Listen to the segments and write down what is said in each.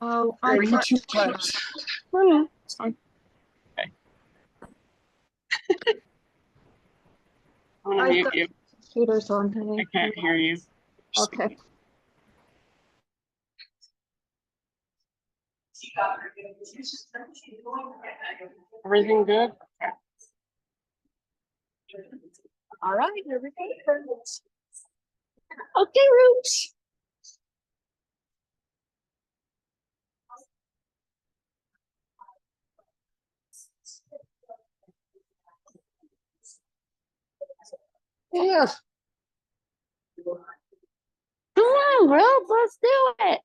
Are you too close? No, no, it's fine. Okay. I'm gonna mute you. Computers on. I can't hear you. Okay. Everything good? All right, here we go. Okay, Roots. Yes. Come on, Roots, let's do it.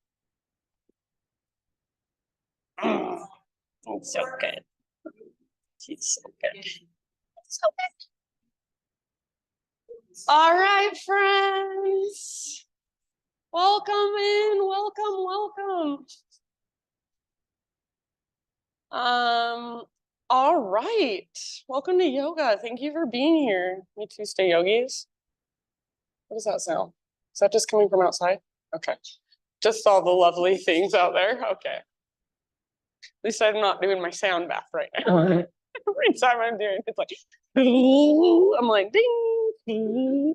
It's so good. She's so good. So good. All right, friends. Welcome in. Welcome. All right. Welcome to yoga. Thank you for being here. Me too, stay yogis. What does that sound? Is that just coming from outside? Okay. Just all the lovely things out there. Okay. At least I'm not doing my sound bath right now. Every time I'm doing it, it's like, I'm like, ding.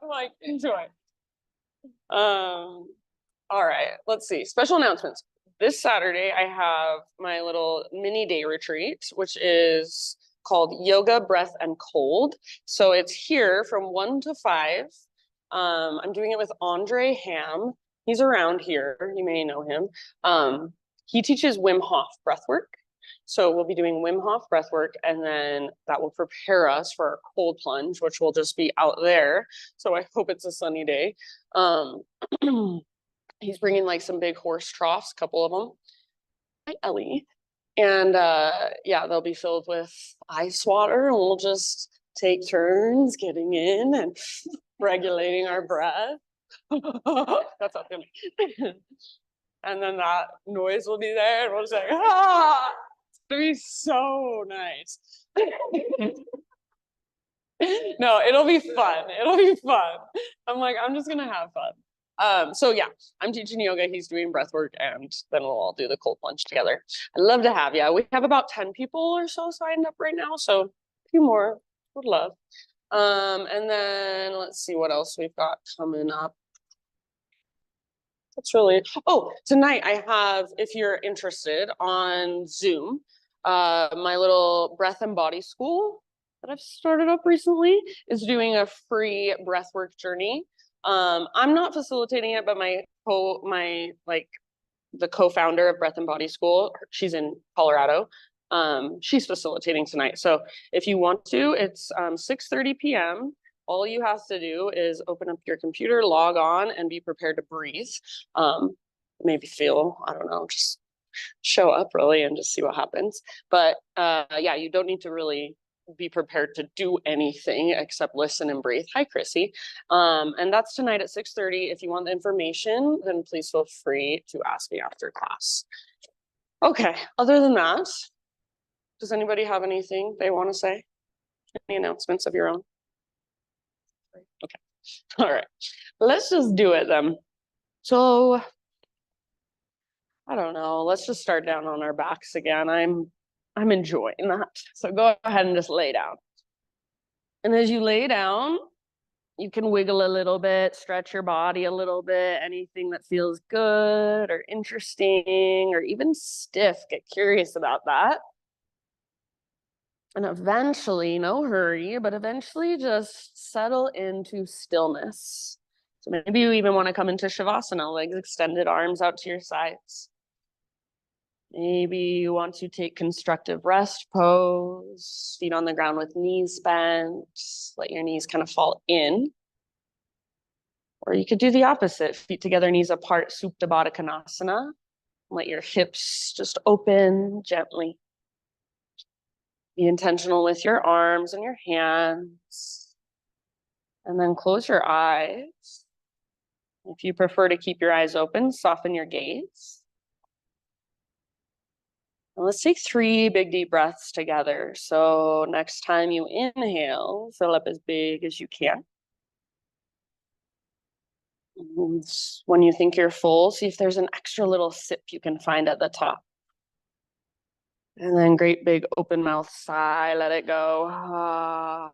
I'm like, enjoy. All right, let's see. Special announcements. This Saturday, I have my little mini day retreat, which is called Yoga, Breath, and Cold. So it's here from 1 to 5. I'm doing it with Andre Ham. He's around here. You may know him. He teaches Wim Hof breathwork. So we'll be doing Wim Hof breathwork, and then that will prepare us for our cold plunge, which will just be out there. So I hope it's a sunny day. He's bringing like some big horse troughs, a couple of them. Hi, Ellie. And yeah, they'll be filled with ice water, and we'll just take turns getting in and regulating our breath. That's not funny. And then that noise will be there, and we'll just like, ah! It's gonna be so nice. No, it'll be fun. It'll be fun. I'm like, I'm just gonna have fun. So yeah, I'm teaching yoga, he's doing breath work, and then we'll all do the cold plunge together. I'd love to have you. We have about 10 people or so signed up right now, so a few more would love. And then let's see what else we've got coming up. That's really, oh, tonight I have, if you're interested, on Zoom, my little breath and body school that I've started up recently is doing a free breathwork journey. I'm not facilitating it, but the co-founder of Breath and Body School, she's in Colorado. She's facilitating tonight. So if you want to, it's 6:30 p.m. All you have to do is open up your computer, log on, and be prepared to breathe. Maybe feel, I don't know, just show up really and just see what happens. But yeah, you don't need to really be prepared to do anything except listen and breathe. Hi, Chrissy. And that's tonight at 6:30. If you want the information, then please feel free to ask me after class. Okay, other than that, does anybody have anything they want to say? Any announcements of your own? Okay, all right, let's just do it then. So, I don't know, let's just start down on our backs again. I'm enjoying that. So go ahead and just lay down. And as you lay down, you can wiggle a little bit, stretch your body a little bit, anything that feels good or interesting or even stiff, get curious about that. And eventually, no hurry, but eventually just settle into stillness. So maybe you even want to come into Shavasana, legs extended, arms out to your sides. Maybe you want to take constructive rest pose, feet on the ground with knees bent, let your knees kind of fall in. Or you could do the opposite, feet together, knees apart, Supta Baddha Konasana. Let your hips just open gently. Be intentional with your arms and your hands. And then close your eyes. If you prefer to keep your eyes open, soften your gaze. And let's take 3 big deep breaths together. So next time you inhale, fill up as big as you can. And when you think you're full, see if there's an extra little sip you can find at the top. And then great big open mouth sigh, let it go. Ah.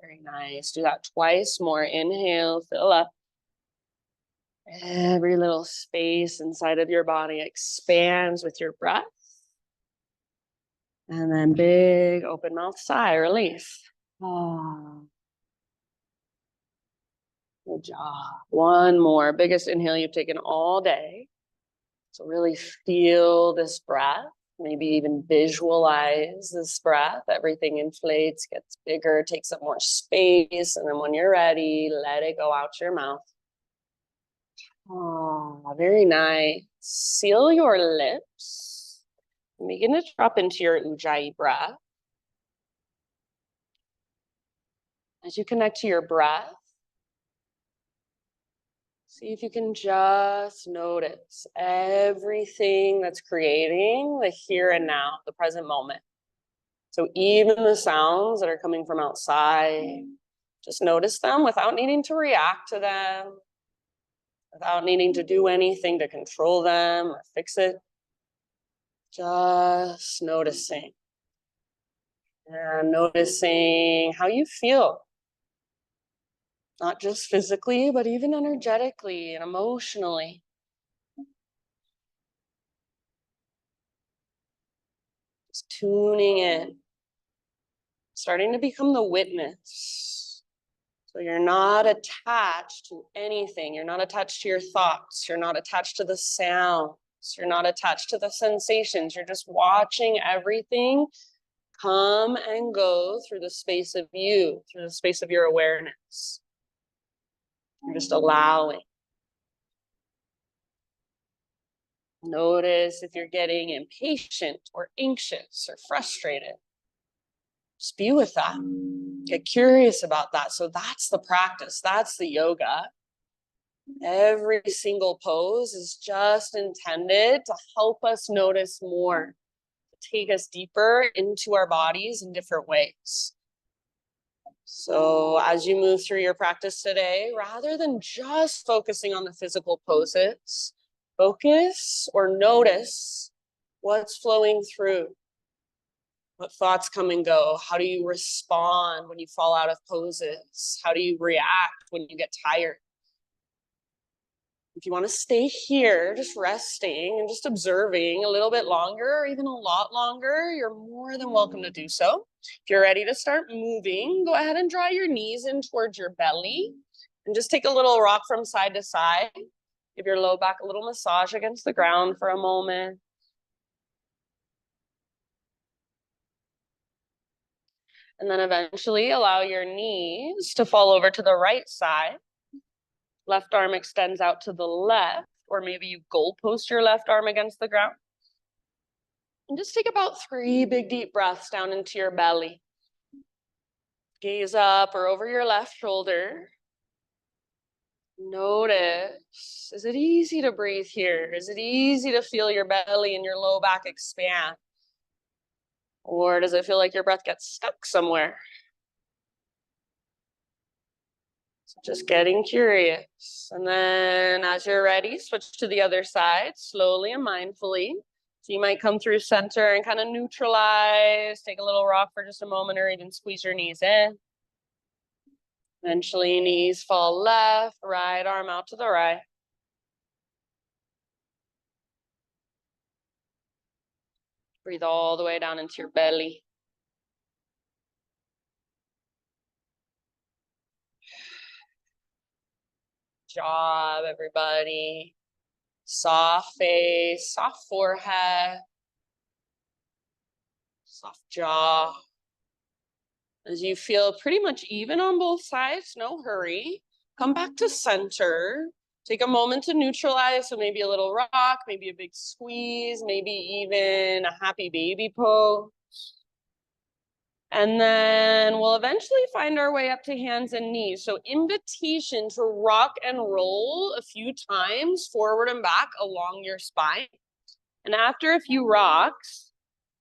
Very nice. Do that twice more. Inhale, fill up. Every little space inside of your body expands with your breath. And then big open mouth sigh, release. Ah. Good job. One more. Biggest inhale you've taken all day. So really feel this breath. Maybe even visualize this breath. Everything inflates, gets bigger, takes up more space. And then when you're ready, let it go out your mouth. Oh, very nice. Seal your lips. Begin to drop into your Ujjayi breath. As you connect to your breath, see if you can just notice everything that's creating the here and now, the present moment. So even the sounds that are coming from outside, just notice them without needing to react to them, without needing to do anything to control them or fix it. Just noticing. And noticing how you feel. Not just physically, but even energetically and emotionally. Just tuning in. Starting to become the witness. So you're not attached to anything. You're not attached to your thoughts. You're not attached to the sounds. You're not attached to the sensations. You're just watching everything come and go through the space of you, through the space of your awareness. You're just allowing. Notice if you're getting impatient or anxious or frustrated. Just be with that. Get curious about that. So that's the practice. That's the yoga. Every single pose is just intended to help us notice more, to take us deeper into our bodies in different ways. So as you move through your practice today, rather than just focusing on the physical poses, focus or notice what's flowing through. What thoughts come and go? How do you respond when you fall out of poses? How do you react when you get tired? If you want to stay here, just resting and just observing a little bit longer or even a lot longer, you're more than welcome to do so. If you're ready to start moving, go ahead and draw your knees in towards your belly and just take a little rock from side to side. Give your low back a little massage against the ground for a moment. And then eventually allow your knees to fall over to the right side. Left arm extends out to the left, or maybe you goalpost your left arm against the ground. And just take about 3 big deep breaths down into your belly. Gaze up or over your left shoulder. Notice, is it easy to breathe here? Is it easy to feel your belly and your low back expand? Or does it feel like your breath gets stuck somewhere? So just getting curious. And then as you're ready, switch to the other side, slowly and mindfully. So you might come through center and kind of neutralize, take a little rock for just a moment, or even squeeze your knees in. Eventually, knees fall left, right arm out to the right. Breathe all the way down into your belly. Job, everybody. Soft face, soft forehead, soft jaw. As you feel pretty much even on both sides, no hurry. Come back to center. Take a moment to neutralize. So maybe a little rock, maybe a big squeeze, maybe even a happy baby pose. And then we'll eventually find our way up to hands and knees. So invitation to rock and roll a few times forward and back along your spine. And after a few rocks,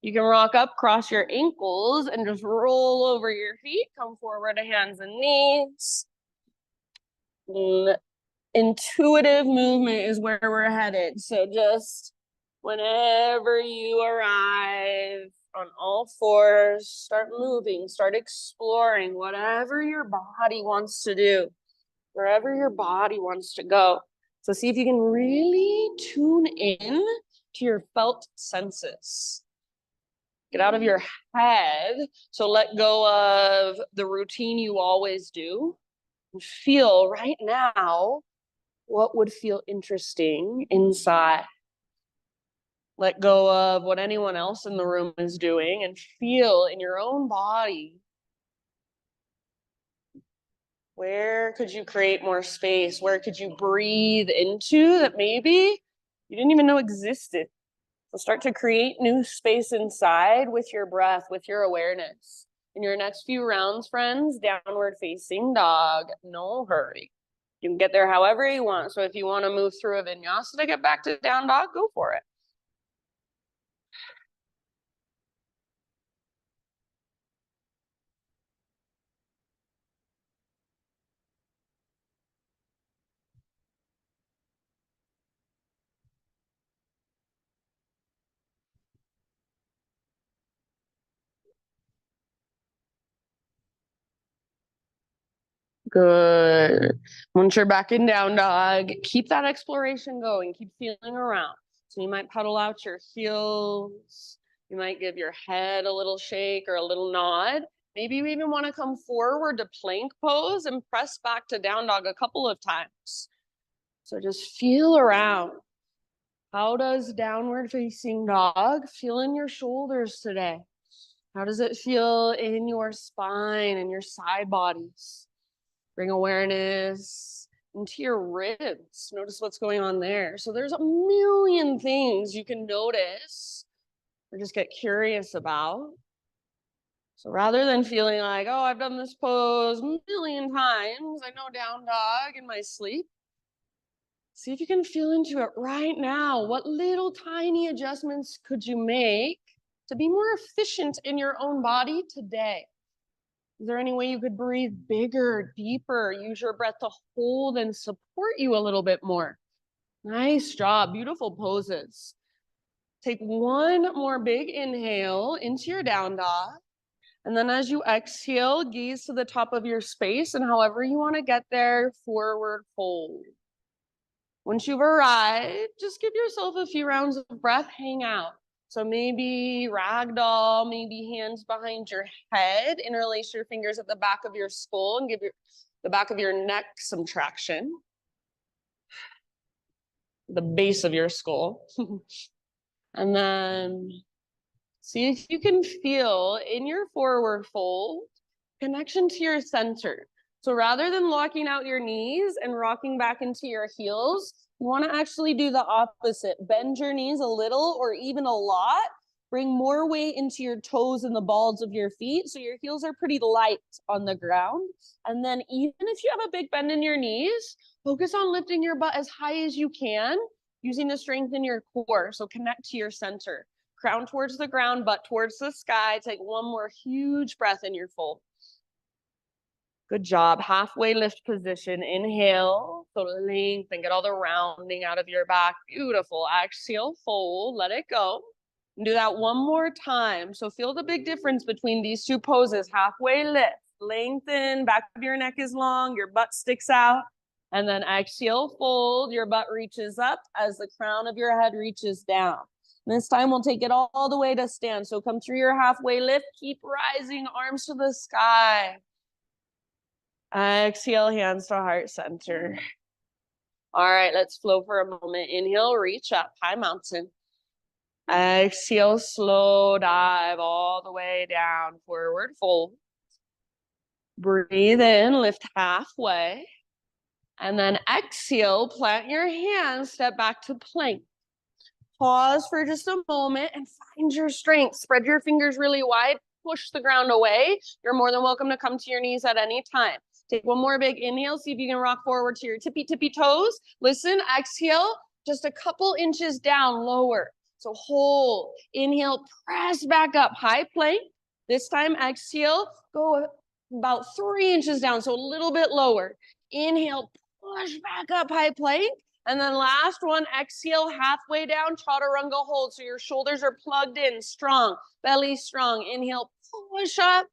you can rock up, cross your ankles, and just roll over your feet. Come forward to hands and knees. Intuitive movement is where we're headed. So just whenever you arrive on all fours, start moving, start exploring whatever your body wants to do, wherever your body wants to go. So see if you can really tune in to your felt senses. Get out of your head. So let go of the routine you always do. And feel right now what would feel interesting inside. Let go of what anyone else in the room is doing and feel in your own body. Where could you create more space? Where could you breathe into that maybe you didn't even know existed? So start to create new space inside with your breath, with your awareness. In your next few rounds, friends, downward facing dog, no hurry. You can get there however you want. So if you want to move through a vinyasa to get back to down dog, go for it. Good. Once you're back in down dog, keep that exploration going. Keep feeling around. So you might pedal out your heels. You might give your head a little shake or a little nod. Maybe you even want to come forward to plank pose and press back to down dog a couple of times. So just feel around. How does downward facing dog feel in your shoulders today? How does it feel in your spine and your side bodies? Bring awareness into your ribs. Notice what's going on there. So there's a million things you can notice or just get curious about. So rather than feeling like, oh, I've done this pose a million times, I know down dog in my sleep, see if you can feel into it right now. What little tiny adjustments could you make to be more efficient in your own body today? Is there any way you could breathe bigger, deeper, use your breath to hold and support you a little bit more? Nice job. Beautiful poses. Take one more big inhale into your down dog. And then as you exhale, gaze to the top of your space and however you want to get there, forward fold. Once you've arrived, just give yourself a few rounds of breath, hang out. So maybe ragdoll, maybe hands behind your head, interlace your fingers at the back of your skull and give the back of your neck some traction. The base of your skull. And then see if you can feel in your forward fold connection to your center. So rather than locking out your knees and rocking back into your heels, you want to actually do the opposite. Bend your knees a little or even a lot. Bring more weight into your toes and the balls of your feet so your heels are pretty light on the ground. And then even if you have a big bend in your knees, focus on lifting your butt as high as you can, using the strength in your core. So connect to your center. Crown towards the ground, butt towards the sky. Take one more huge breath in your fold. Good job. Halfway lift position. Inhale. So length and get all the rounding out of your back. Beautiful. Exhale, fold. Let it go. And do that one more time. So feel the big difference between these two poses. Halfway lift. Lengthen. Back of your neck is long. Your butt sticks out. And then exhale, fold. Your butt reaches up as the crown of your head reaches down. This time we'll take it all the way to stand. So come through your halfway lift. Keep rising, arms to the sky. Exhale, hands to heart center. All right, let's flow for a moment. Inhale, reach up, high mountain. Exhale, slow dive all the way down, forward fold. Breathe in, lift halfway. And then exhale, plant your hands, step back to plank. Pause for just a moment and find your strength. Spread your fingers really wide, push the ground away. You're more than welcome to come to your knees at any time. Take one more big inhale. See if you can rock forward to your tippy toes. Listen, exhale, just a couple inches down, lower. So hold, inhale, press back up, high plank. This time, exhale, go about 3 inches down, so a little bit lower. Inhale, push back up, high plank. And then last one, exhale, halfway down, chaturanga hold. So your shoulders are plugged in, strong, belly strong. Inhale, push up.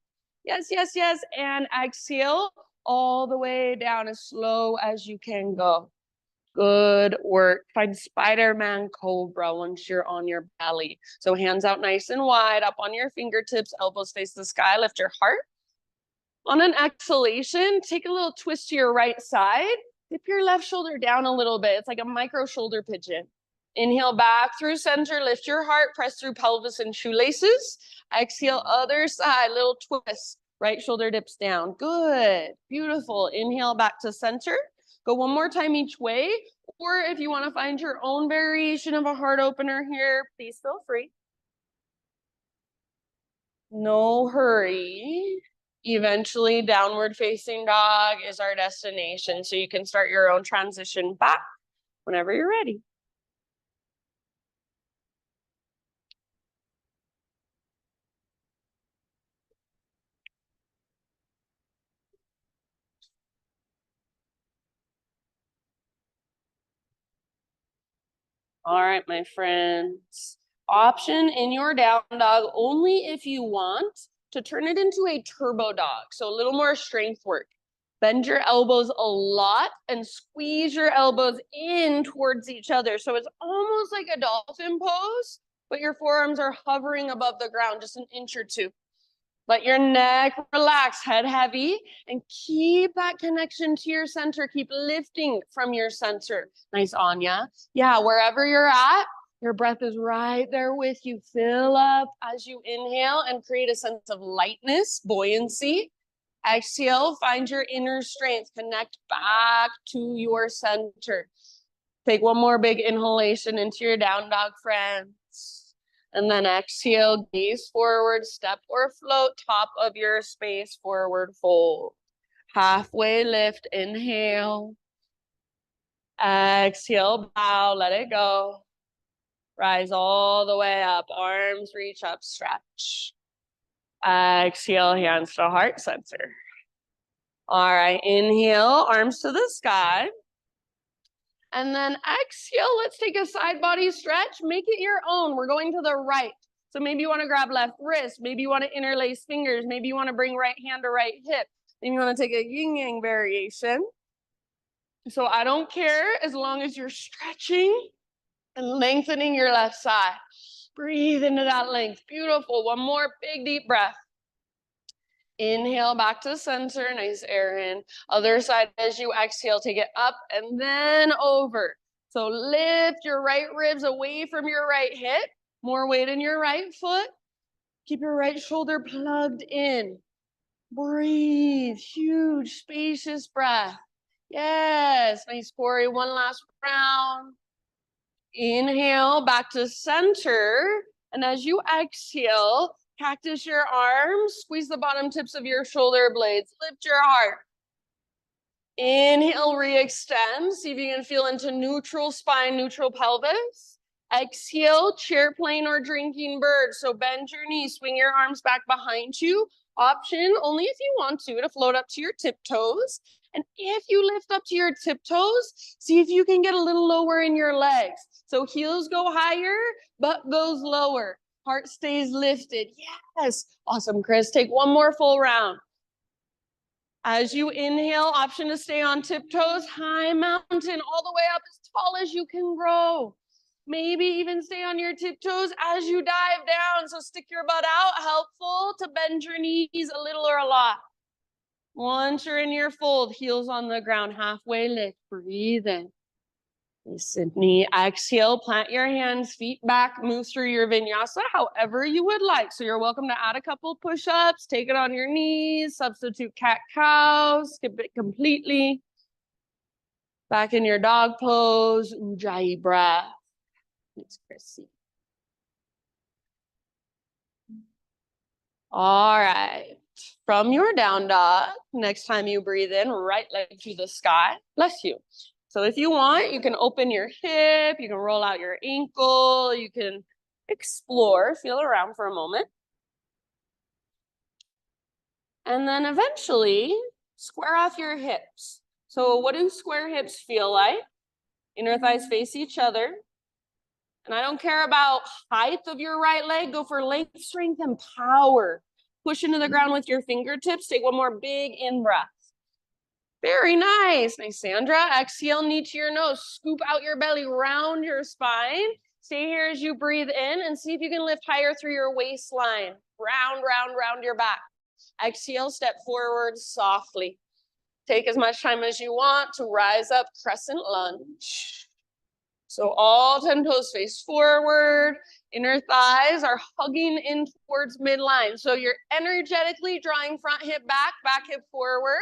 Yes, yes, yes. And exhale all the way down as slow as you can go. Good work. Find Spider-Man Cobra once you're on your belly. So hands out nice and wide, up on your fingertips, elbows face the sky, lift your heart. On an exhalation, take a little twist to your right side. Dip your left shoulder down a little bit. It's like a micro shoulder pigeon. Inhale back through center, lift your heart, press through pelvis and shoelaces. Exhale, other side, little twist. Right shoulder dips down. Good, beautiful. Inhale back to center. Go one more time each way. Or if you want to find your own variation of a heart opener here, please feel free. No hurry. Eventually, downward facing dog is our destination. So you can start your own transition back whenever you're ready. All right, my friends. Option in your down dog only if you want to turn it into a turbo dog. So a little more strength work. Bend your elbows a lot and squeeze your elbows in towards each other. So it's almost like a dolphin pose, but your forearms are hovering above the ground just an inch or two. Let your neck relax, head heavy, and keep that connection to your center. Keep lifting from your center. Nice, Anya. Yeah, wherever you're at, your breath is right there with you. Fill up as you inhale and create a sense of lightness, buoyancy. Exhale, find your inner strength. Connect back to your center. Take one more big inhalation into your down dog, friends. And then exhale, gaze forward, step or float, top of your space, forward fold. Halfway lift, inhale. Exhale, bow, let it go. Rise all the way up, arms reach up, stretch. Exhale, hands to heart center. All right, inhale, arms to the sky. And then exhale, let's take a side body stretch. Make it your own. We're going to the right. So maybe you want to grab left wrist. Maybe you want to interlace fingers. Maybe you want to bring right hand to right hip. Maybe you want to take a yin yang variation. So I don't care as long as you're stretching and lengthening your left side. Breathe into that length. Beautiful. One more big deep breath. Inhale back to center, nice air in. Other side as you exhale, take it up and then over. So lift your right ribs away from your right hip, more weight in your right foot. Keep your right shoulder plugged in. Breathe, huge, spacious breath. Yes, nice, Corey. One last round. Inhale back to center. And as you exhale, cactus your arms, squeeze the bottom tips of your shoulder blades, lift your heart. Inhale, re-extend. See if you can feel into neutral spine, neutral pelvis. Exhale, chair plane or drinking bird. So bend your knees, swing your arms back behind you. Option only if you want to float up to your tiptoes. And if you lift up to your tiptoes, see if you can get a little lower in your legs. So heels go higher, butt goes lower. Heart stays lifted. Yes. Awesome, Chris. Take one more full round. As you inhale, option to stay on tiptoes, high mountain, all the way up as tall as you can grow. Maybe even stay on your tiptoes as you dive down. So stick your butt out, helpful to bend your knees a little or a lot. Once you're in your fold, heels on the ground, halfway lift, breathe in. Sydney, exhale, plant your hands, feet back, move through your vinyasa however you would like. So you're welcome to add a couple push-ups, take it on your knees, substitute cat-cow, skip it completely. Back in your dog pose, Ujjayi breath. Thanks, Chrissy. All right. From your down dog, next time you breathe in, right leg to the sky. Bless you. So if you want, you can open your hip, you can roll out your ankle, you can explore, feel around for a moment. And then eventually, square off your hips. So what do square hips feel like? Inner thighs face each other. And I don't care about height of your right leg. Go for length, strength, and power. Push into the ground with your fingertips. Take one more big in breath. Very nice. Nice, Sandra. Exhale, knee to your nose. Scoop out your belly, round your spine. Stay here as you breathe in and see if you can lift higher through your waistline. Round, round, round your back. Exhale, step forward softly. Take as much time as you want to rise up, crescent lunge. So all 10 toes face forward. Inner thighs are hugging in towards midline. So you're energetically drawing front hip back, back hip forward.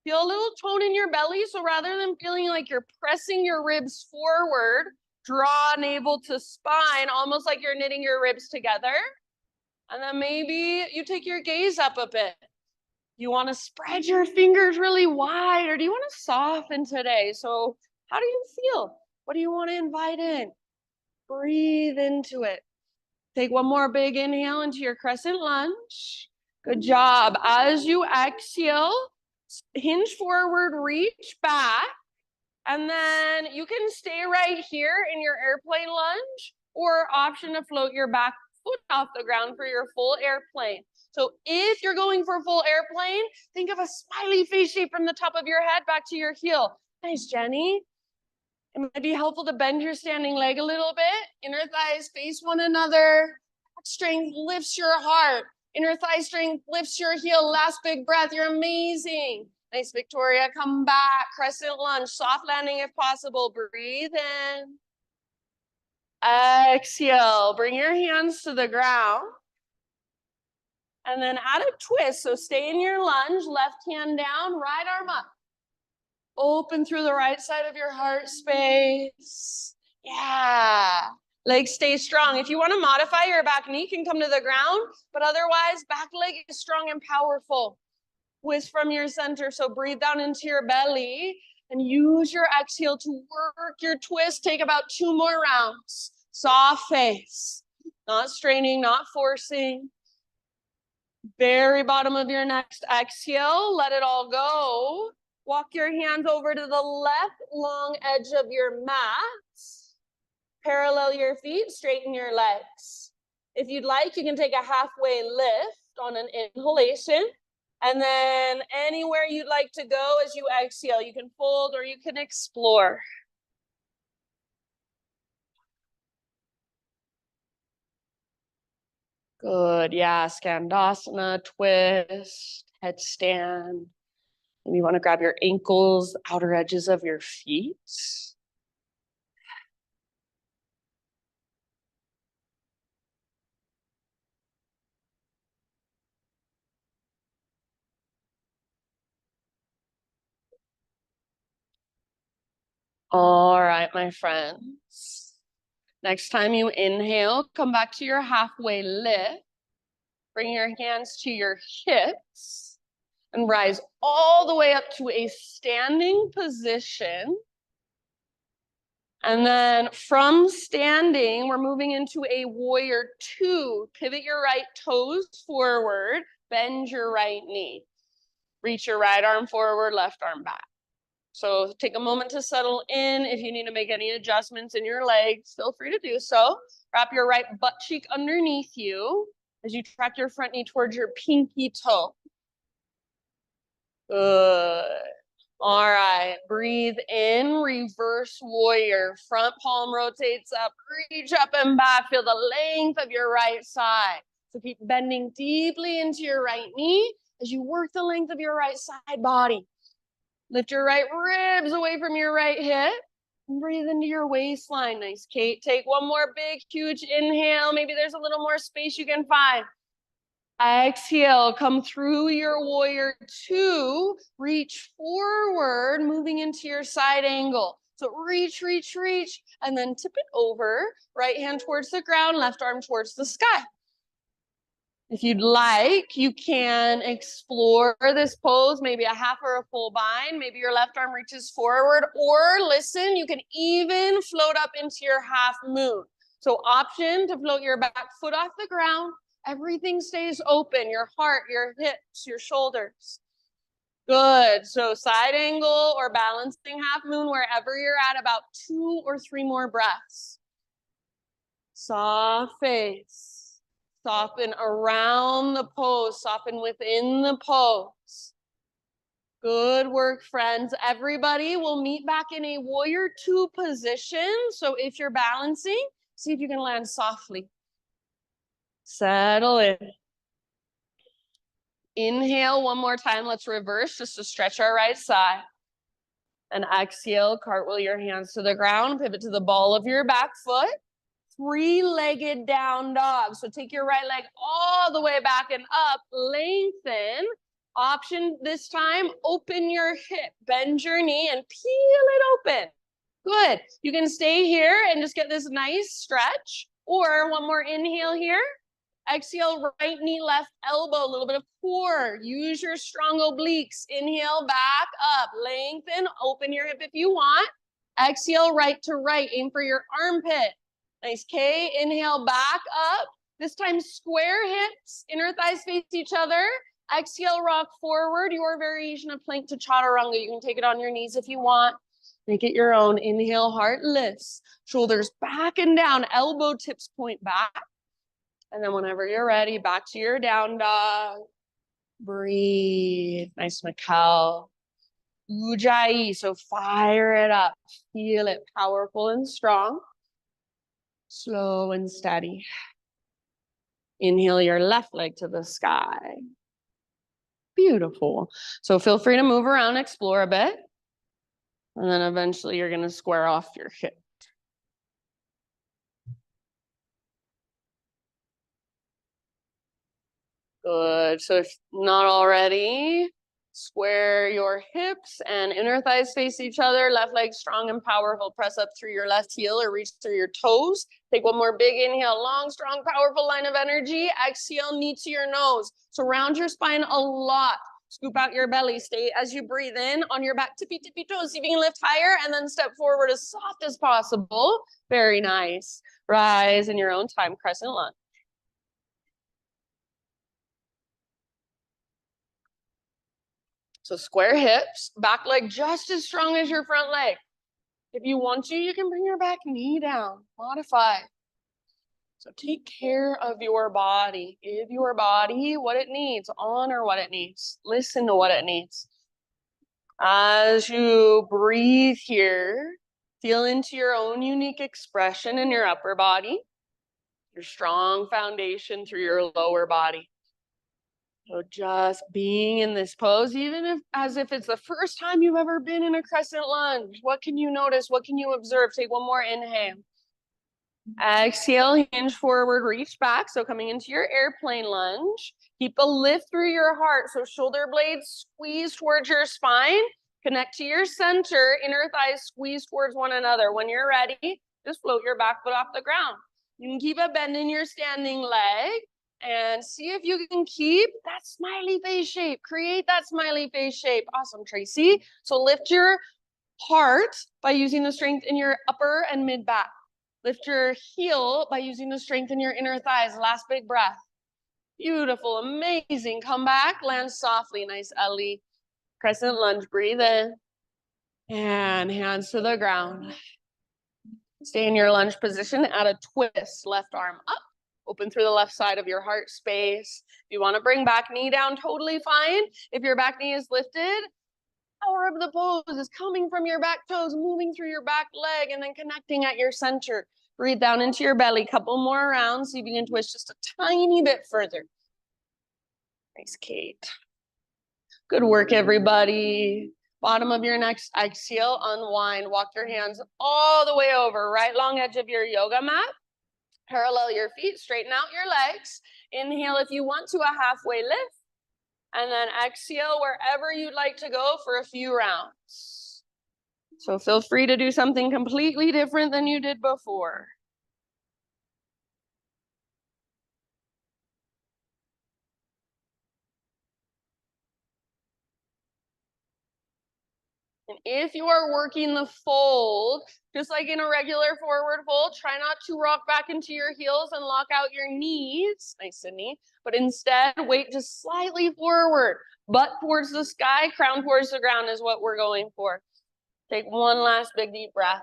Feel a little tone in your belly. So rather than feeling like you're pressing your ribs forward, draw navel to spine, almost like you're knitting your ribs together. And then maybe you take your gaze up a bit. You want to spread your fingers really wide, or do you want to soften today? So how do you feel? What do you want to invite in? Breathe into it. Take one more big inhale into your crescent lunge. Good job. As you exhale, hinge forward, reach back, and then you can stay right here in your airplane lunge, or option to float your back foot off the ground for your full airplane. So if you're going for full airplane, think of a smiley face shape from the top of your head back to your heel. Nice, Jenny. It might be helpful to bend your standing leg a little bit. Inner thighs face one another. Back strength lifts your heart. Inner thigh strength lifts your heel. Last big breath. You're amazing. Nice, Victoria. Come back. Crescent lunge. Soft landing if possible. Breathe in. Exhale. Bring your hands to the ground. And then add a twist. So stay in your lunge. Left hand down. Right arm up. Open through the right side of your heart space. Yeah. Legs stay strong. If you want to modify, your back knee can come to the ground, but otherwise, back leg is strong and powerful. Twist from your center. So breathe down into your belly and use your exhale to work your twist. Take about 2 more rounds. Soft face. Not straining, not forcing. Very bottom of your next exhale. Let it all go. Walk your hands over to the left long edge of your mat. Parallel your feet, straighten your legs. If you'd like, you can take a halfway lift on an inhalation. And then anywhere you'd like to go as you exhale, you can fold or you can explore. Good, yeah, Skandasana, twist, headstand. Maybe you want to grab your ankles, outer edges of your feet. All right, my friends. Next time you inhale, come back to your halfway lift. Bring your hands to your hips and rise all the way up to a standing position. And then from standing, we're moving into a warrior 2. Pivot your right toes forward, bend your right knee. Reach your right arm forward, left arm back. So take a moment to settle in. If you need to make any adjustments in your legs, feel free to do so. Wrap your right butt cheek underneath you as you track your front knee towards your pinky toe. Good. All right, breathe in, reverse warrior. Front palm rotates up, reach up and back. Feel the length of your right side. So keep bending deeply into your right knee as you work the length of your right side body. Lift your right ribs away from your right hip. And breathe into your waistline. Nice, Kate. Take one more big, huge inhale. Maybe there's a little more space you can find. Exhale, come through your warrior 2. Reach forward, moving into your side angle. So reach, reach, reach, and then tip it over. Right hand towards the ground, left arm towards the sky. If you'd like, you can explore this pose, maybe a half or a full bind. Maybe your left arm reaches forward, or listen, you can even float up into your half moon. So option to float your back foot off the ground. Everything stays open, your heart, your hips, your shoulders. Good. So side angle or balancing half moon, wherever you're at, about 2 or 3 more breaths. Soft face. Soften around the pose. Soften within the pose. Good work, friends. Everybody will meet back in a warrior 2 position. So if you're balancing, see if you can land softly. Settle in. Inhale one more time. Let's reverse just to stretch our right side. And exhale, cartwheel your hands to the ground. Pivot to the ball of your back foot. 3-legged down dog. So take your right leg all the way back and up. Lengthen. Option this time, open your hip. Bend your knee and peel it open. Good. You can stay here and just get this nice stretch. Or one more inhale here. Exhale, right knee, left elbow, a little bit of core. Use your strong obliques. Inhale, back up. Lengthen, open your hip if you want. Exhale, right to right. Aim for your armpit. Nice, K. Inhale, back up. This time, square hips. Inner thighs face each other. Exhale, rock forward. Your variation of plank to chaturanga. You can take it on your knees if you want. Make it your own. Inhale, heart lifts. Shoulders back and down. Elbow tips point back. And then whenever you're ready, back to your down dog. Breathe. Nice, Mikkel. Ujjayi. So fire it up. Feel it powerful and strong. Slow and steady. Inhale your left leg to the sky. Beautiful. So feel free to move around, explore a bit. And then eventually you're going to square off your hip. Good. So if not already, square your hips and inner thighs face each other. Left leg strong and powerful. Press up through your left heel or reach through your toes. Take one more big inhale. Long, strong, powerful line of energy. Exhale, knee to your nose. So round your spine a lot. Scoop out your belly. Stay as you breathe in on your back tippy toes. See if you can lift higher and then step forward as soft as possible. Very nice. Rise in your own time. Crescent lunge. So square hips, back leg just as strong as your front leg. If you want to, you can bring your back knee down, modify. So take care of your body. Give your body what it needs, honor what it needs, listen to what it needs. As you breathe here, feel into your own unique expression in your upper body, your strong foundation through your lower body. So just being in this pose, even as if it's the first time you've ever been in a crescent lunge. What can you notice? What can you observe? Take one more inhale. Exhale, hinge forward, reach back. So coming into your airplane lunge. Keep a lift through your heart. So shoulder blades squeeze towards your spine. Connect to your center. Inner thighs squeeze towards one another. When you're ready, just float your back foot off the ground. You can keep a bend in your standing leg. And see if you can keep that smiley face shape. Create that smiley face shape. Awesome, Tracy. So lift your heart by using the strength in your upper and mid back. Lift your heel by using the strength in your inner thighs. Last big breath. Beautiful, amazing. Come back, land softly. Nice, Ellie. Crescent lunge, breathe in. And hands to the ground. Stay in your lunge position. Add a twist. Left arm up. Open through the left side of your heart space. If you want to bring back knee down, totally fine. If your back knee is lifted, power of the pose is coming from your back toes, moving through your back leg, and then connecting at your center. Breathe down into your belly. Couple more rounds. See if you can twist just a tiny bit further. Nice, Kate. Good work, everybody. Bottom of your next exhale, unwind. Walk your hands all the way over. Right long edge of your yoga mat. Parallel your feet, straighten out your legs. Inhale if you want to, a halfway lift. And then exhale wherever you'd like to go for a few rounds. So feel free to do something completely different than you did before. And if you are working the fold, just like in a regular forward fold, try not to rock back into your heels and lock out your knees. Nice, Sydney. But instead, weight just slightly forward. Butt towards the sky, crown towards the ground is what we're going for. Take one last big deep breath.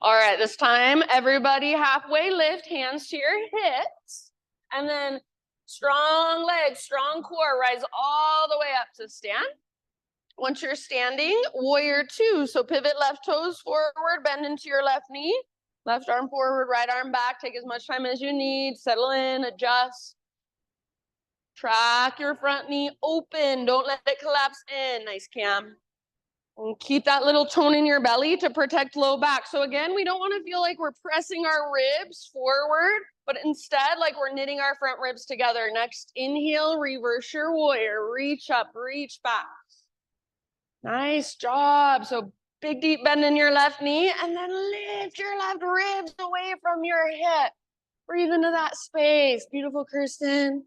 All right, this time, everybody halfway lift, hands to your hips, and then strong legs, strong core, rise all the way up to stand. Once you're standing, warrior two. So pivot left toes forward, bend into your left knee, left arm forward, right arm back. Take as much time as you need. Settle in, adjust. Track your front knee open. Don't let it collapse in. Nice, Cam. And keep that little tone in your belly to protect low back. So again, we don't want to feel like we're pressing our ribs forward, but instead like we're knitting our front ribs together. Next, inhale, reverse your warrior. Reach up, reach back. Nice job. So big deep bend in your left knee and then lift your left ribs away from your hip. Breathe into that space. Beautiful, Kirsten.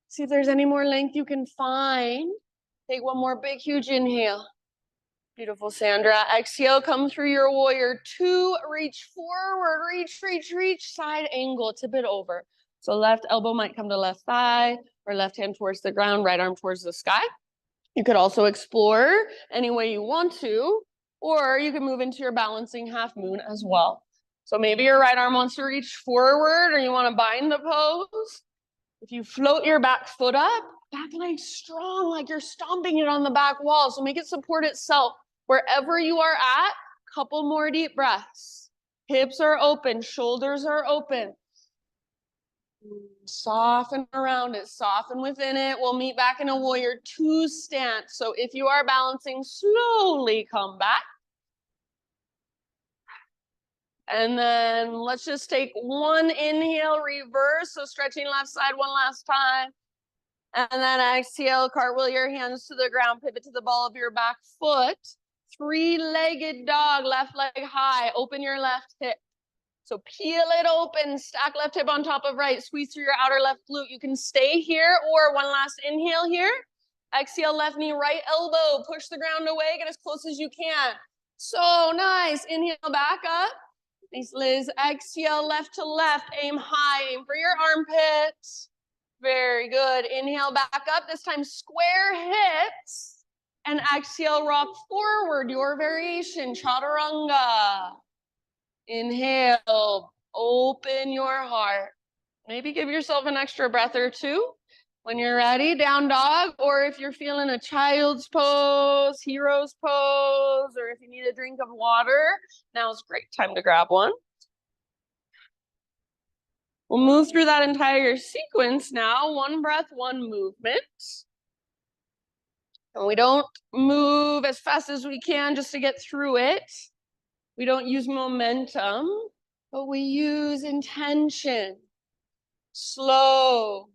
See if there's any more length you can find. Take one more big, huge inhale. Beautiful, Sandra. Exhale, come through your warrior two. Reach forward, reach, side angle, tip it over. So left elbow might come to left thigh or left hand towards the ground, right arm towards the sky. You could also explore any way you want to, or you can move into your balancing half moon as well. So maybe your right arm wants to reach forward or you want to bind the pose. If you float your back foot up, back leg strong, like you're stomping it on the back wall. So make it support itself. Wherever you are at, couple more deep breaths. Hips are open, shoulders are open. Soften around it, soften within it. We'll meet back in a warrior two stance. So if you are balancing, slowly come back. And then let's just take one inhale, reverse. So stretching left side one last time. And then exhale, cartwheel your hands to the ground, pivot to the ball of your back foot. Three-legged dog, left leg high, open your left hip. So peel it open, stack left hip on top of right, squeeze through your outer left glute. You can stay here or one last inhale here. Exhale, left knee, right elbow, push the ground away, get as close as you can. So nice, inhale back up. Nice, Liz. Exhale, left to left, aim high, aim for your armpits. Very good. Inhale back up, this time square hips. And exhale, rock forward, your variation, chaturanga. Inhale, open your heart. Maybe give yourself an extra breath or two. When you're ready, down dog, or if you're feeling a child's pose, hero's pose, or if you need a drink of water, now's a great time to grab one. We'll move through that entire sequence now. One breath, one movement. And we don't move as fast as we can just to get through it. We don't use momentum, but we use intention. Slow,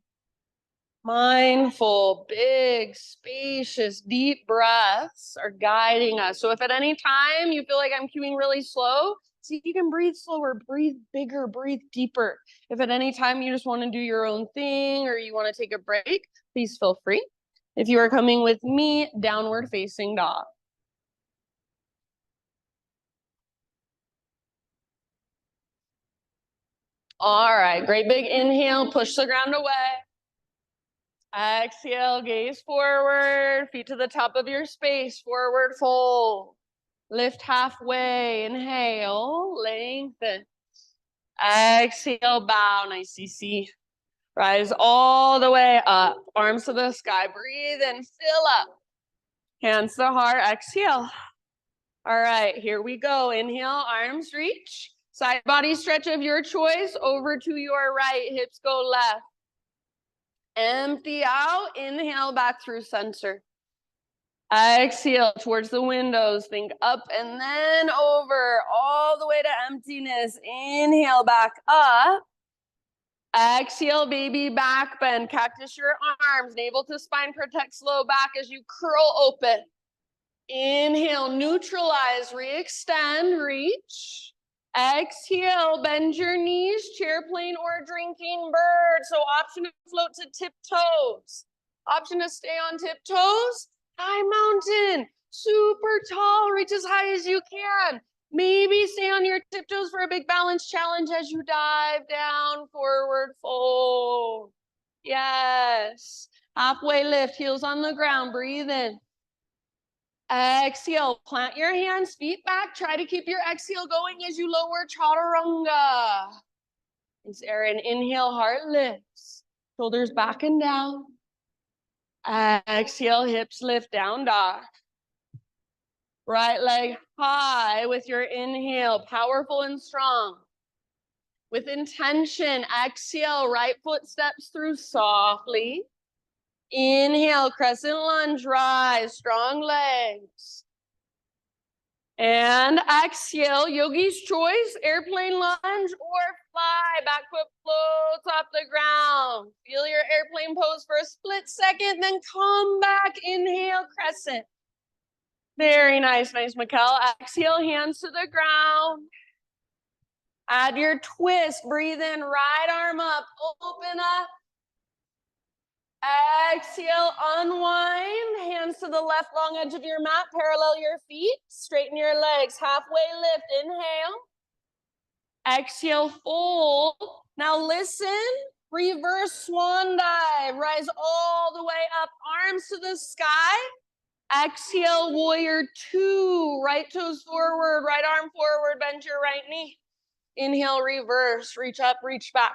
mindful, big, spacious, deep breaths are guiding us. So if at any time you feel like I'm cueing really slow, see if you can breathe slower, breathe bigger, breathe deeper. If at any time you just want to do your own thing or you want to take a break, please feel free. If you are coming with me, downward facing dog. All right, great big inhale, push the ground away. Exhale, gaze forward, feet to the top of your space, forward fold. Lift halfway, inhale, lengthen. Exhale, bow, nice CC. Rise all the way up, arms to the sky, breathe and fill up. Hands to the heart, exhale. All right, here we go. Inhale, arms reach. Side body stretch of your choice, over to your right, hips go left. Empty out, inhale back through center. Exhale towards the windows, think up and then over, all the way to emptiness. Inhale back up. Exhale, baby back bend, cactus your arms, navel to spine protects low back as you curl open. Inhale, neutralize, re-extend, reach. Exhale, bend your knees, chair plane or drinking bird. So option to float to tiptoes. Option to stay on tiptoes, high mountain, super tall, reach as high as you can. Maybe stay on your tiptoes for a big balance challenge as you dive down, forward fold. Yes. Halfway lift, heels on the ground, breathe in. Exhale, plant your hands, feet back. Try to keep your exhale going as you lower chaturanga. Thanks, Erin. Inhale, heart lifts. Shoulders back and down. Exhale, hips lift, down dog. Right leg high with your inhale, powerful and strong. With intention, exhale, right foot steps through softly. Inhale, crescent lunge, rise, strong legs. And exhale, yogi's choice, airplane lunge or fly. Back foot floats off the ground. Feel your airplane pose for a split second, then come back. Inhale, crescent. Very nice, Mikkel. Exhale, hands to the ground. Add your twist, breathe in, right arm up, open up. Exhale, unwind, hands to the left long edge of your mat, parallel your feet, straighten your legs, halfway lift, inhale. Exhale, fold. Now listen, reverse swan dive, rise all the way up, arms to the sky. Exhale, warrior two, right toes forward, right arm forward, bend your right knee. Inhale, reverse, reach up, reach back.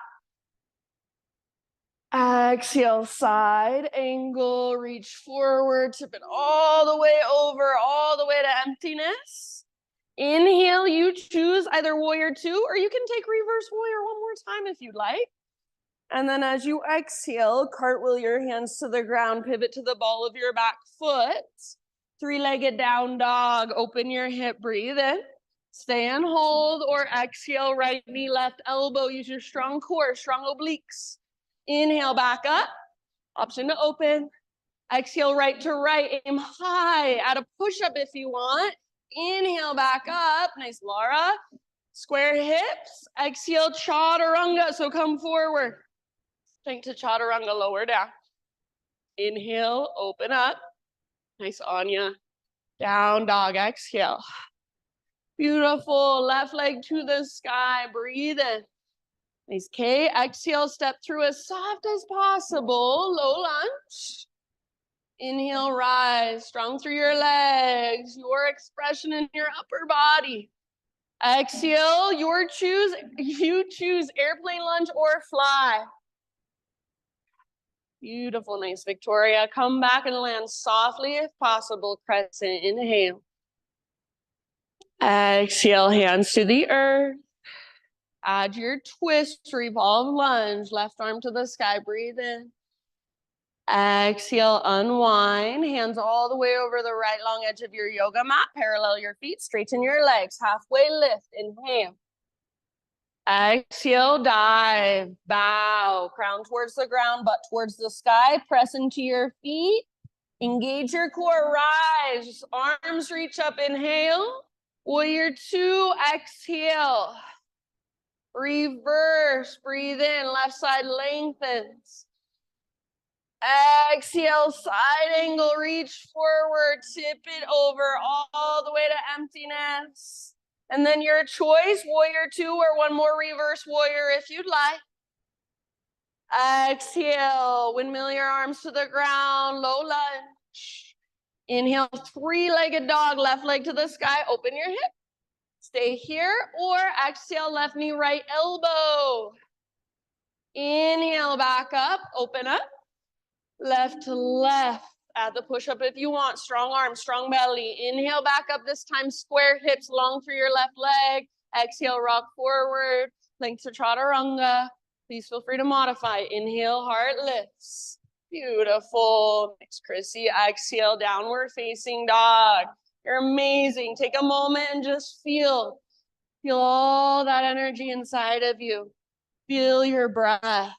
Exhale, side angle, reach forward, tip it all the way over, all the way to emptiness. Inhale, you choose either warrior two, or you can take reverse warrior one more time if you'd like. And then as you exhale, cartwheel your hands to the ground, pivot to the ball of your back foot. Three-legged down dog, open your hip, breathe in. Stay and hold, or exhale, right knee, left elbow. Use your strong core, strong obliques. Inhale, back up. Option to open. Exhale, right to right. Aim high. Add a push-up if you want. Inhale, back up. Nice, Laura. Square hips. Exhale, chaturanga. So come forward. Strength to chaturanga, lower down. Inhale, open up. Nice, Anya. Down dog, exhale. Beautiful, left leg to the sky, breathe in. Nice, K, exhale, step through as soft as possible, low lunge. Inhale, rise, strong through your legs, your expression in your upper body. Exhale, you choose airplane lunge or fly. Beautiful, nice, Victoria. Come back and land softly if possible, crescent, inhale. Exhale, hands to the earth. Add your twist, revolve lunge, left arm to the sky, breathe in. Exhale, unwind, hands all the way over the right long edge of your yoga mat, parallel your feet, straighten your legs, halfway lift, inhale. Exhale, dive, bow, crown towards the ground, butt towards the sky, press into your feet, engage your core, rise, arms reach up, inhale. Warrior two, exhale. Reverse, breathe in, left side lengthens. Exhale, side angle, reach forward, tip it over all the way to emptiness. And then your choice, warrior two or one more reverse warrior if you'd like. Exhale, windmill your arms to the ground, low lunge. Inhale, three-legged dog, left leg to the sky, open your hip. Stay here, or exhale, left knee, right elbow. Inhale, back up, open up. Left to left. Add the push-up if you want. Strong arms, strong belly. Inhale, back up, this time square hips, long through your left leg. Exhale, rock forward. Length to chaturanga. Please feel free to modify. Inhale, heart lifts. Beautiful. Thanks, Chrissy. Exhale, downward facing dog. You're amazing. Take a moment and just feel all that energy inside of you. Feel your breath.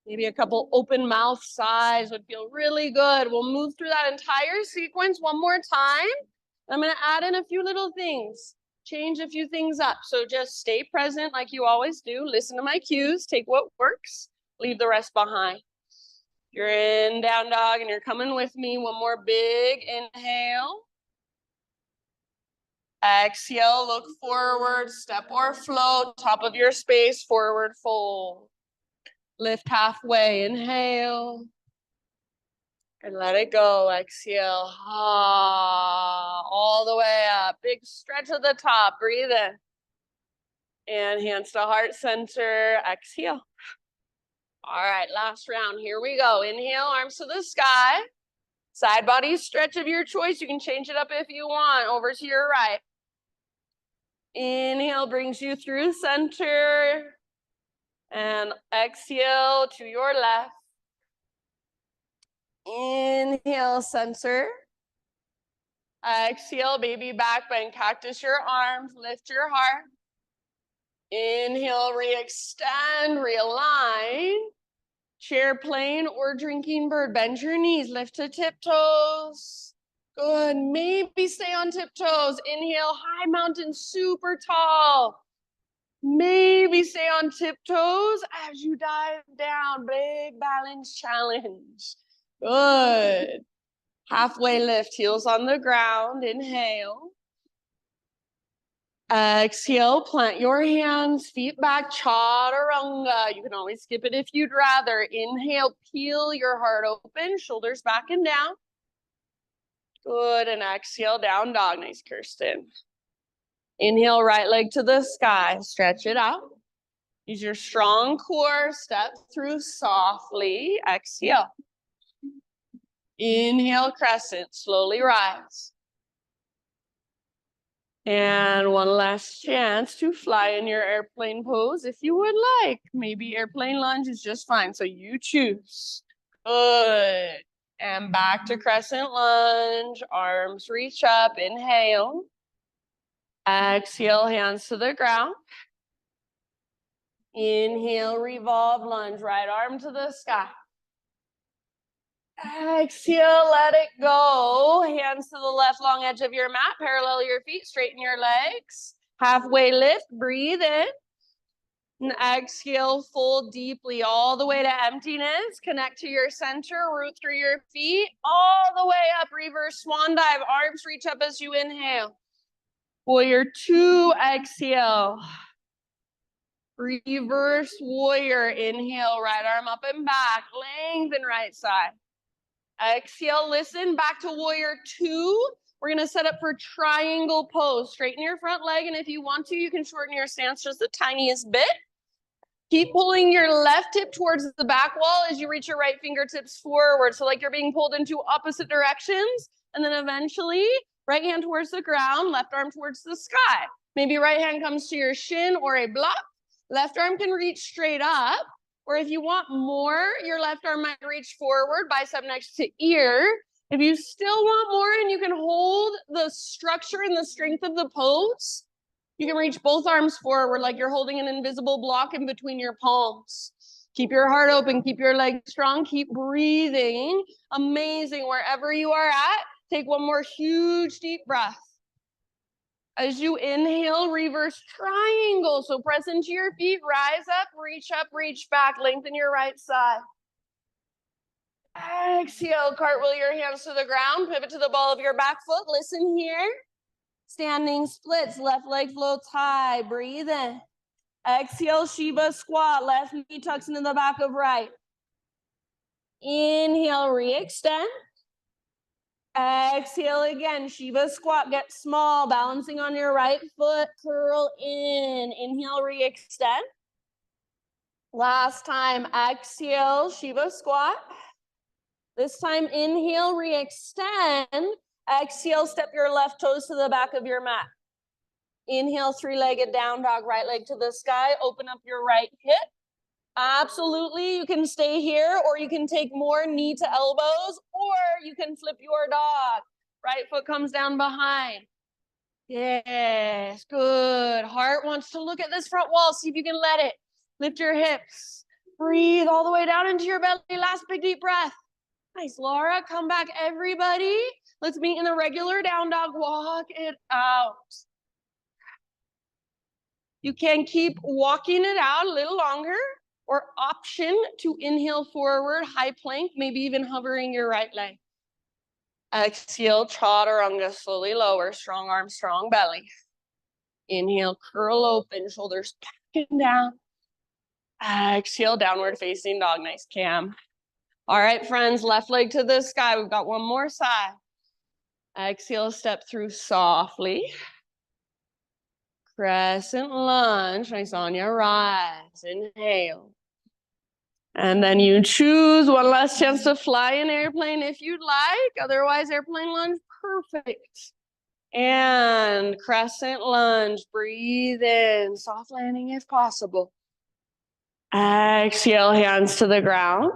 Maybe a couple open mouth sighs would feel really good. We'll move through that entire sequence one more time. I'm going to add in a few little things, change a few things up. So just stay present like you always do. Listen to my cues, take what works, leave the rest behind. You're in down dog and you're coming with me. One more big inhale. Exhale, look forward, step or float, top of your space, forward fold. Lift halfway, inhale. And let it go. Exhale. Ah, all the way up. Big stretch at the top. Breathe in. And hands to heart center. Exhale. All right, last round. Here we go. Inhale, arms to the sky. Side body stretch of your choice. You can change it up if you want. Over to your right. Inhale brings you through center. And exhale to your left. Inhale, center. Exhale, baby back bend. Cactus your arms. Lift your heart. Inhale, re-extend, realign. Chair plane or drinking bird. Bend your knees, lift to tiptoes. Good, maybe stay on tiptoes. Inhale, high mountain, super tall. Maybe stay on tiptoes as you dive down. Big balance challenge. Good. Halfway lift, heels on the ground. Inhale. Exhale, plant your hands, feet back, chaturanga. You can always skip it if you'd rather. Inhale, peel your heart open, shoulders back and down. Good, and exhale, down dog. Nice, Kirsten. Inhale, right leg to the sky, stretch it out. Use your strong core, step through softly. Exhale. Inhale, crescent, slowly rise. And one last chance to fly in your airplane pose if you would like. Maybe airplane lunge is just fine, so you choose. Good. And back to crescent lunge. Arms reach up. Inhale. Exhale, hands to the ground. Inhale, revolve lunge. Right arm to the sky. Exhale, let it go. Hands to the left long edge of your mat. Parallel your feet, straighten your legs. Halfway lift, breathe in. And exhale, fold deeply all the way to emptiness. Connect to your center, root through your feet, all the way up, reverse swan dive. Arms reach up as you inhale. Warrior two, exhale. Reverse warrior, inhale, right arm up and back. Lengthen right side. Exhale, listen, back to warrior two. We're gonna set up for triangle pose. Straighten your front leg, and if you want to, you can shorten your stance just the tiniest bit. Keep pulling your left hip towards the back wall as you reach your right fingertips forward. So like you're being pulled into opposite directions. And then eventually, right hand towards the ground, left arm towards the sky. Maybe right hand comes to your shin or a block. Left arm can reach straight up. Or if you want more, your left arm might reach forward, bicep next to ear. If you still want more and you can hold the structure and the strength of the pose, you can reach both arms forward like you're holding an invisible block in between your palms. Keep your heart open, keep your legs strong, keep breathing. Amazing. Wherever you are at, take one more huge deep breath. As you inhale, reverse triangle. So press into your feet, rise up, reach back, lengthen your right side. Exhale, cartwheel your hands to the ground, pivot to the ball of your back foot. Listen here. Standing splits, left leg floats high, breathe in. Exhale, Shiva squat, left knee tucks into the back of right. Inhale, re-extend. Exhale again, Shiva squat, get small, balancing on your right foot, curl in. Inhale, re-extend. Last time, exhale, Shiva squat. This time, inhale, re-extend. Exhale, step your left toes to the back of your mat. Inhale, three-legged down dog, right leg to the sky. Open up your right hip. Absolutely, you can stay here or you can take more knee to elbows or you can flip your dog. Right foot comes down behind. Yes, good. Heart wants to look at this front wall. See if you can let it. Lift your hips. Breathe all the way down into your belly. Last big deep breath. Nice, Laura. Come back, everybody. Let's meet in a regular down dog. Walk it out. You can keep walking it out a little longer or option to inhale forward, high plank, maybe even hovering your right leg. Exhale, chaturanga, slowly lower, strong arms, strong belly. Inhale, curl open, shoulders back and down. Exhale, downward facing dog, nice Cam. All right, friends, left leg to the sky. We've got one more side. Exhale, step through softly. Crescent lunge. Nice on your rise. Inhale. And then you choose one last chance to fly an airplane if you'd like. Otherwise, airplane lunge, perfect. And crescent lunge. Breathe in. Soft landing if possible. Exhale, hands to the ground.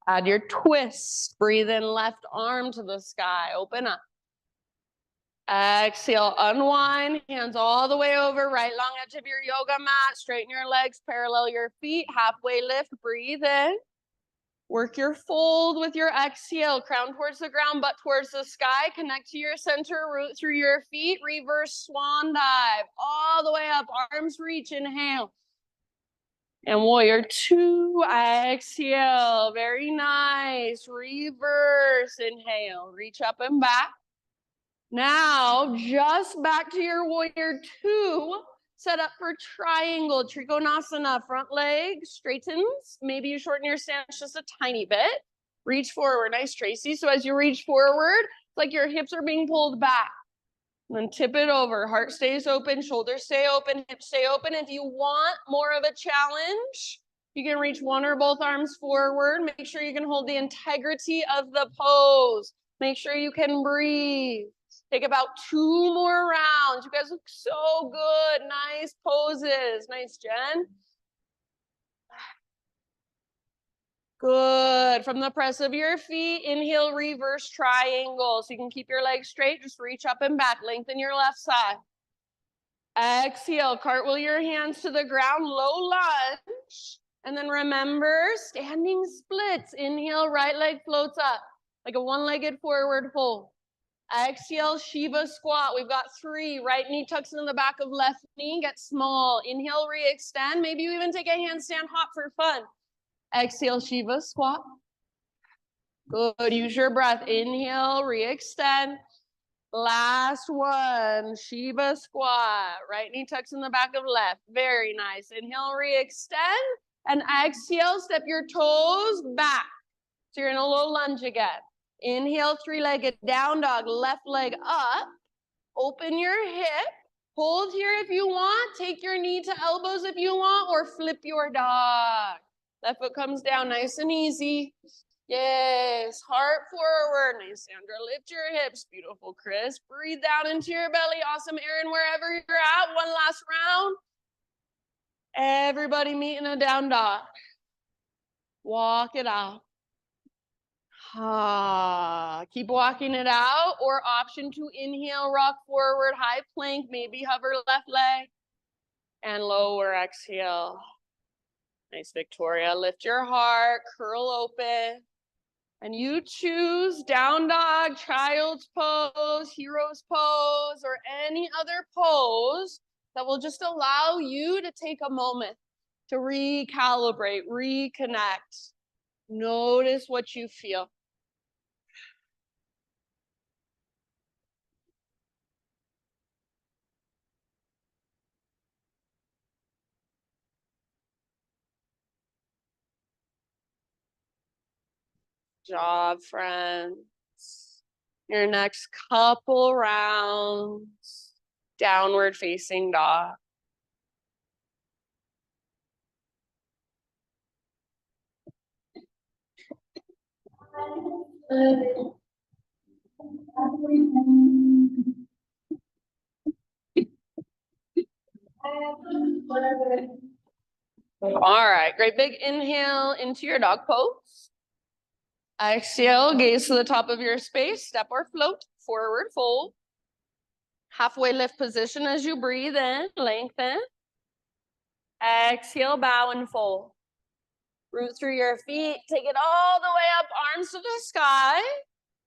Add your twist. Breathe in, left arm to the sky. Open up. Exhale, unwind, hands all the way over, right long edge of your yoga mat. Straighten your legs, parallel your feet, halfway lift, breathe in. Work your fold with your exhale, crown towards the ground, butt towards the sky. Connect to your center, root through your feet, reverse swan dive, all the way up, arms reach, inhale. And warrior two, exhale, very nice. Reverse, inhale, reach up and back. Now, just back to your warrior two, set up for triangle, trikonasana, front leg straightens. Maybe you shorten your stance just a tiny bit. Reach forward, nice, Tracy. So as you reach forward, it's like your hips are being pulled back. And then tip it over, heart stays open, shoulders stay open, hips stay open. If you want more of a challenge, you can reach one or both arms forward. Make sure you can hold the integrity of the pose. Make sure you can breathe. Take about 2 more rounds. You guys look so good. Nice poses. Nice, Jen. Good. From the press of your feet, inhale, reverse triangle. So you can keep your legs straight. Just reach up and back. Lengthen your left side. Exhale, cartwheel your hands to the ground, low lunge. And then remember, standing splits. Inhale, right leg floats up like a one-legged forward fold. Exhale, Shiva squat. We've got 3. Right knee tucks into the back of left knee. Get small. Inhale, re-extend. Maybe you even take a handstand hop for fun. Exhale, Shiva squat. Good. Use your breath. Inhale, re-extend. Last one. Shiva squat. Right knee tucks in the back of left. Very nice. Inhale, re-extend. And exhale, step your toes back. So you're in a low lunge again. Inhale, 3-legged down dog, left leg up. Open your hip. Hold here if you want. Take your knee to elbows if you want, or flip your dog. Left foot comes down, nice and easy. Yes, heart forward. Nice, Sandra. Lift your hips. Beautiful, Chris. Breathe down into your belly. Awesome, Erin, wherever you're at. One last round. Everybody meet in a down dog. Walk it out. Keep walking it out, or option to inhale, rock forward, high plank, maybe hover left leg, and lower exhale. Nice, Victoria. Lift your heart, curl open, and you choose down dog, child's pose, hero's pose, or any other pose that will just allow you to take a moment to recalibrate, reconnect. Notice what you feel. Job, friends. Your next couple rounds, downward facing dog. All right, great big inhale into your dog pose. Exhale, gaze to the top of your space, step or float, forward fold. Halfway lift position as you breathe in, lengthen. Exhale, bow and fold. Root through your feet, take it all the way up, arms to the sky.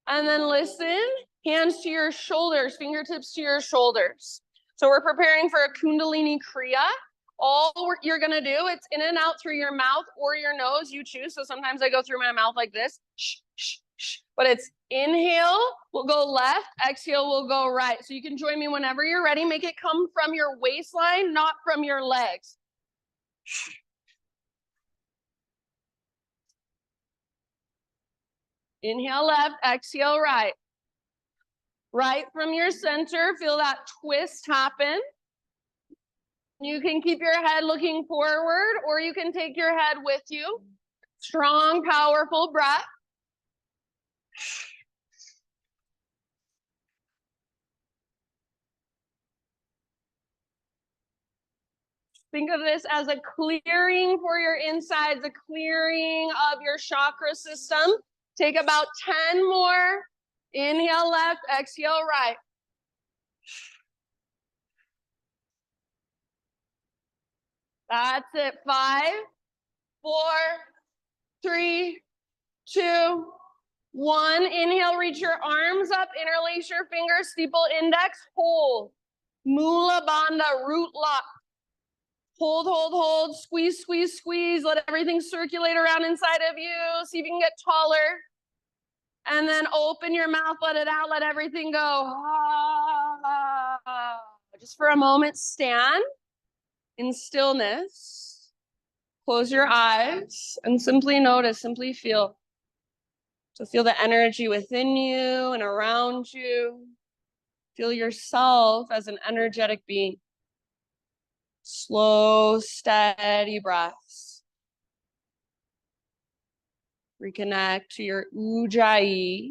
And then listen, hands to your shoulders, fingertips to your shoulders. So we're preparing for a Kundalini Kriya. All you're gonna do, it's in and out through your mouth or your nose, you choose. So sometimes I go through my mouth like this, shh, shh, shh. But it's inhale, we'll go left, exhale, we'll go right. So you can join me whenever you're ready. Make it come from your waistline, not from your legs. Inhale left, exhale right. Right from your center, feel that twist happen. You can keep your head looking forward, or you can take your head with you. Strong, powerful breath. Think of this as a clearing for your insides, a clearing of your chakra system. Take about 10 more. Inhale left, exhale right. That's it. 5, 4, 3, 2, 1. Inhale, reach your arms up, interlace your fingers, steeple index, hold. Mula Bandha, root lock. Hold, hold, hold, squeeze, squeeze, squeeze. Let everything circulate around inside of you. See if you can get taller. And then open your mouth, let it out, let everything go. Ah. Just for a moment, stand in stillness. Close your eyes and simply notice, simply feel. So feel the energy within you and around you. Feel yourself as an energetic being. Slow, steady breaths. Reconnect to your ujjayi.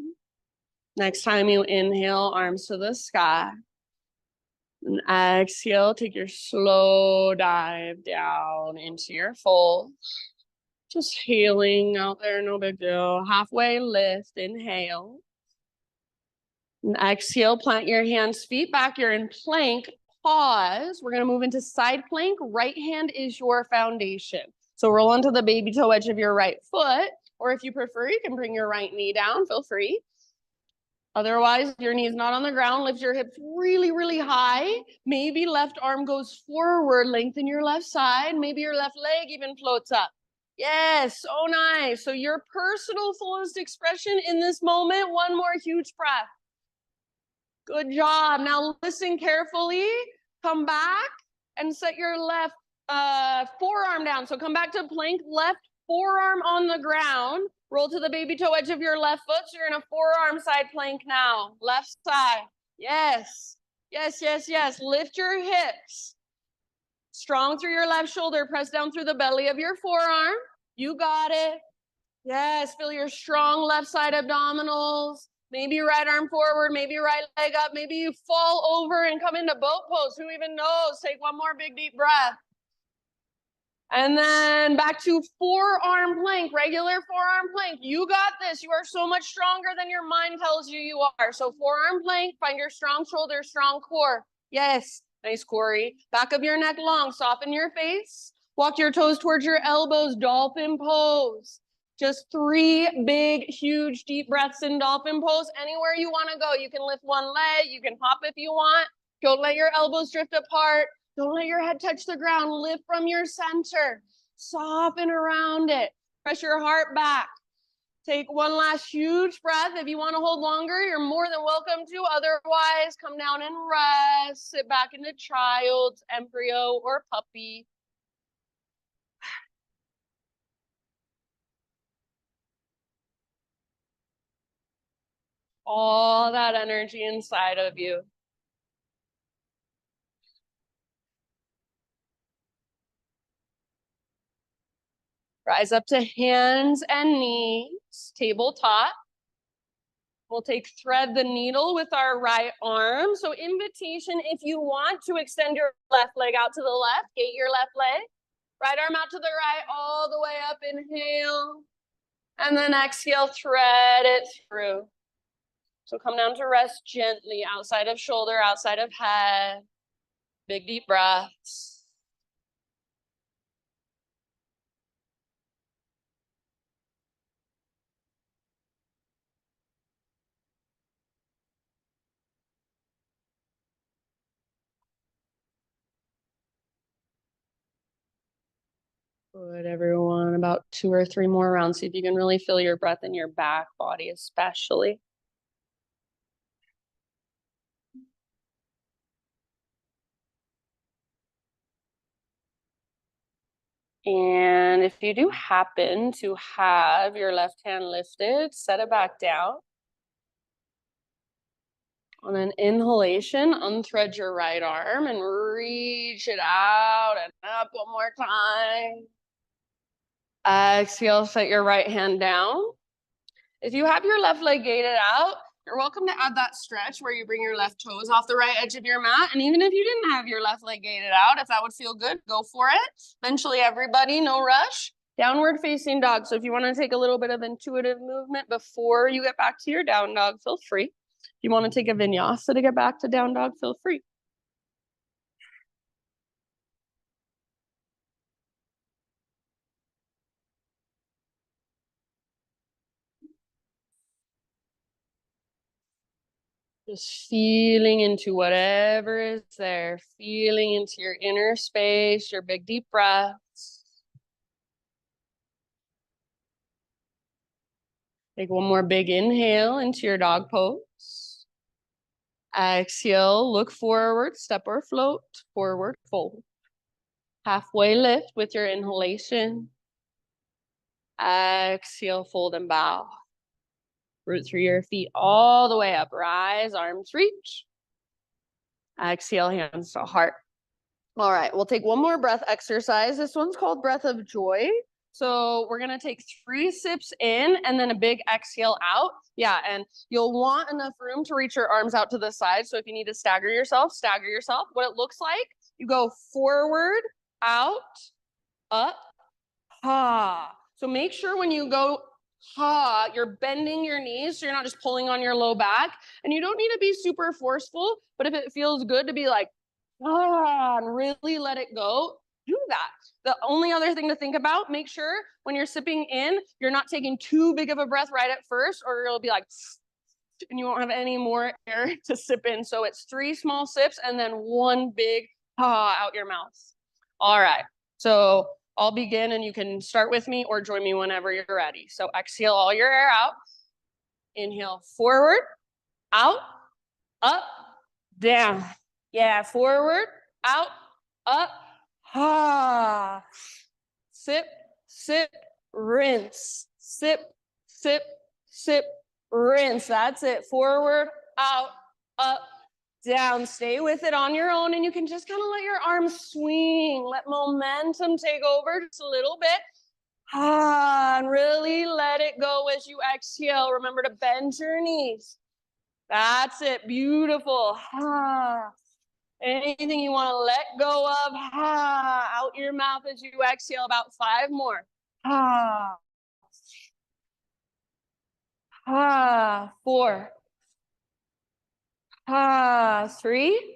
Next time you inhale, arms to the sky. And exhale, take your slow dive down into your fold. Just healing out there, no big deal. Halfway lift, inhale. And exhale, plant your hands, feet back. You're in plank. Pause. We're going to move into side plank. Right hand is your foundation. So roll onto the baby toe edge of your right foot. Or if you prefer, you can bring your right knee down. Feel free. Otherwise, if your knee is not on the ground, lift your hips really, really high. Maybe left arm goes forward, lengthen your left side. Maybe your left leg even floats up. Yes, so nice. So your personal fullest expression in this moment. One more huge breath. Good job. Now listen carefully. Come back and set your left forearm down. So come back to plank, left forearm on the ground. Roll to the baby toe edge of your left foot. So you're in a forearm side plank now. Left side. Yes. Yes, yes, yes. Lift your hips. Strong through your left shoulder. Press down through the belly of your forearm. You got it. Yes, feel your strong left side abdominals. Maybe right arm forward, maybe right leg up. Maybe you fall over and come into boat pose. Who even knows? Take one more big deep breath. And then back to forearm plank, regular forearm plank. You got this. You are so much stronger than your mind tells you you are. So forearm plank, find your strong shoulder, strong core. Yes, nice, Corey. Back of your neck long, soften your face. Walk your toes towards your elbows, dolphin pose. Just 3 big, huge, deep breaths in dolphin pose. Anywhere you want to go, you can lift one leg, you can hop if you want. Don't let your elbows drift apart. Don't let your head touch the ground. Lift from your center. Soften around it. Press your heart back. Take one last huge breath. If you want to hold longer, you're more than welcome to. Otherwise, come down and rest. Sit back into child's, embryo, or puppy. All that energy inside of you. Rise up to hands and knees, tabletop. We'll thread the needle with our right arm. So invitation, if you want to extend your left leg out to the left, gate your left leg. Right arm out to the right, all the way up, inhale. And then exhale, thread it through. So come down to rest gently, outside of shoulder, outside of head. Big deep breaths. Good, everyone. About 2 or 3 more rounds. See if you can really feel your breath in your back body, especially. And if you do happen to have your left hand lifted, set it back down. On an inhalation, unthread your right arm and reach it out and up one more time. Exhale, set your right hand down. If you have your left leg gated out, you're welcome to add that stretch where you bring your left toes off the right edge of your mat. And even if you didn't have your left leg gated out, if that would feel good, go for it. Eventually, everybody, no rush. Downward facing dog. So if you want to take a little bit of intuitive movement before you get back to your down dog, feel free. If you want to take a vinyasa to get back to down dog, feel free. Just feeling into whatever is there, feeling into your inner space, your big deep breaths. Take one more big inhale into your dog pose. Exhale, look forward, step or float, forward fold. Halfway lift with your inhalation. Exhale, fold and bow. Root through your feet all the way up. Rise, arms reach. Exhale, hands to heart. All right, we'll take one more breath exercise. This one's called breath of joy. So we're gonna take 3 sips in and then a big exhale out. Yeah, and you'll want enough room to reach your arms out to the side. So if you need to stagger yourself, stagger yourself. What it looks like, you go forward, out, up, ha. So make sure when you go ha, you're bending your knees so you're not just pulling on your low back. And you don't need to be super forceful, but if it feels good to be like, ah, and really let it go, do that. The only other thing to think about, make sure when you're sipping in, you're not taking too big of a breath right at first, or it'll be like, and you won't have any more air to sip in. So it's 3 small sips and then 1 big ha out your mouth. All right, so I'll begin and you can start with me or join me whenever you're ready. So exhale all your air out. Inhale, forward, out, up, down. Yeah, forward, out, up, ha. Sip, sip, rinse. Sip, sip, sip, rinse. That's it. Forward, out, up, down. Stay with it on your own, and you can just kind of let your arms swing. Let momentum take over just a little bit. And really let it go as you exhale. Remember to bend your knees. That's it. Beautiful. Anything you want to let go of, out your mouth as you exhale. About 5 more. 4. 3.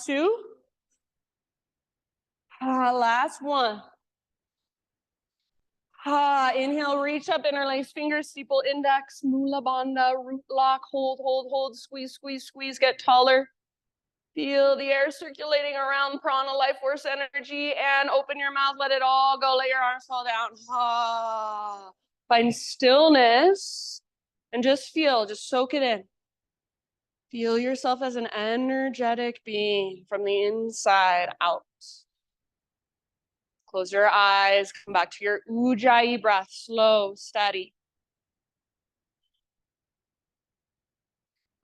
2. Last one. Inhale, reach up, interlace fingers, steeple index, mula bandha, root lock, hold, hold, hold, squeeze, squeeze, squeeze, get taller. Feel the air circulating around prana, life force energy, and open your mouth, let it all go, let your arms fall down. Find stillness and just feel, just soak it in. Feel yourself as an energetic being from the inside out. Close your eyes, come back to your Ujjayi breath, slow, steady.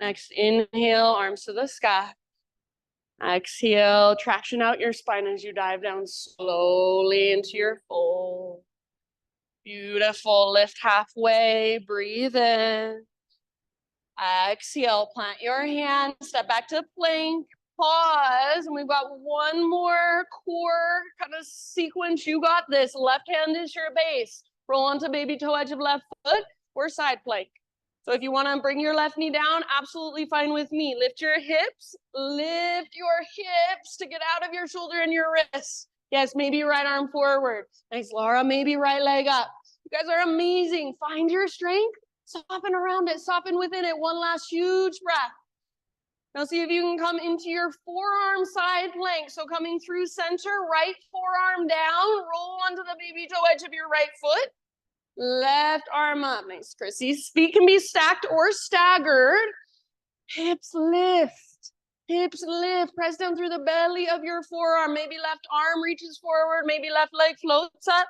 Next, inhale, arms to the sky. Exhale, traction out your spine as you dive down slowly into your fold. Beautiful, lift halfway, breathe in. Exhale, plant your hand, step back to plank. Pause, and we've got one more core kind of sequence. You got this. Left hand is your base. Roll onto baby toe edge of left foot or side plank. So if you want to bring your left knee down, absolutely fine with me. Lift your hips to get out of your shoulder and your wrists. Yes, maybe right arm forward. Nice, Laura, maybe right leg up. You guys are amazing. Find your strength, soften around it, soften within it. One last huge breath. Now see if you can come into your forearm side plank. So coming through center, right forearm down, roll onto the baby toe edge of your right foot. Left arm up. Nice, Chrissy. Feet can be stacked or staggered. Hips lift. Hips lift, press down through the belly of your forearm. Maybe left arm reaches forward, maybe left leg floats up.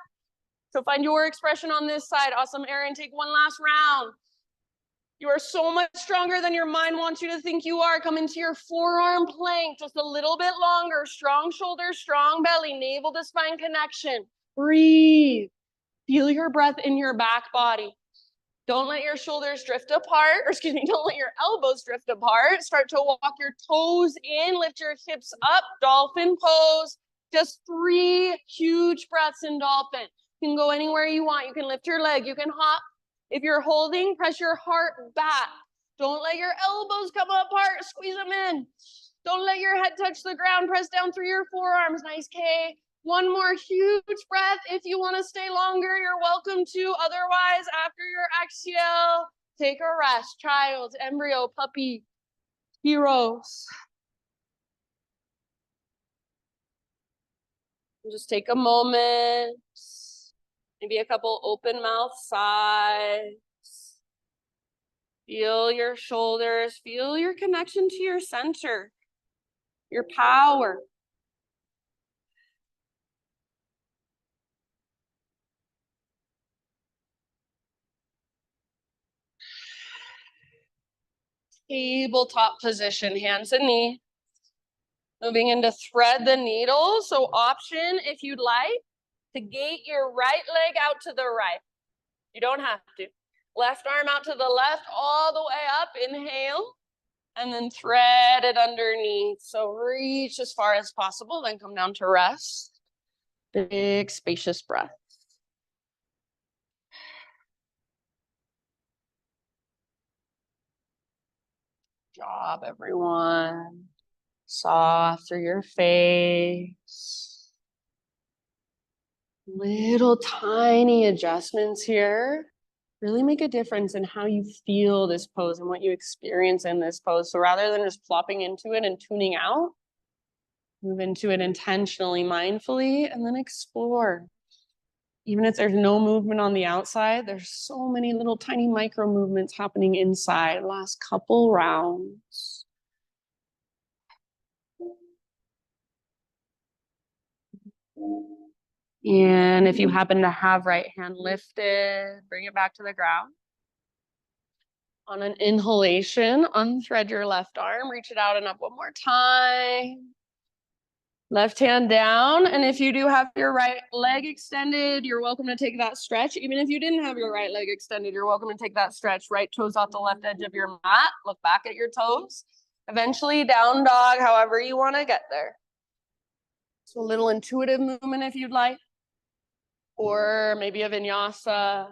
So find your expression on this side. Awesome, Erin. Take one last round. You are so much stronger than your mind wants you to think you are. Come into your forearm plank, just a little bit longer. Strong shoulders, strong belly, navel to spine connection. Breathe. Feel your breath in your back body. Don't let your shoulders drift apart, or excuse me, don't let your elbows drift apart. Start to walk your toes in, lift your hips up, dolphin pose. Just 3 huge breaths in dolphin. You can go anywhere you want. You can lift your leg, you can hop. If you're holding, press your heart back. Don't let your elbows come apart, squeeze them in. Don't let your head touch the ground, press down through your forearms, nice K. One more huge breath. If you want to stay longer, you're welcome to. Otherwise, after your exhale, take a rest. Child, embryo, puppy, heroes. Just take a moment. Maybe a couple open mouth sighs. Feel your shoulders. Feel your connection to your center, your power. Tabletop position, hands and knee. Moving into thread the needle. So option, if you'd like, to gate your right leg out to the right. You don't have to. Left arm out to the left, all the way up. Inhale. And then thread it underneath. So reach as far as possible, then come down to rest. Big, spacious breath. Job, everyone. Soft through your face. Little tiny adjustments here really make a difference in how you feel this pose and what you experience in this pose. So rather than just plopping into it and tuning out, move into it intentionally, mindfully, and then explore. Even if there's no movement on the outside, there's so many little tiny micro movements happening inside. Last couple rounds. And if you happen to have right hand lifted, bring it back to the ground. On an inhalation, unthread your left arm, reach it out and up one more time. Left hand down. And if you do have your right leg extended, you're welcome to take that stretch. Even if you didn't have your right leg extended, you're welcome to take that stretch. Right toes off the left edge of your mat. Look back at your toes. Eventually down dog, however you want to get there. So a little intuitive movement if you'd like. Or maybe a vinyasa,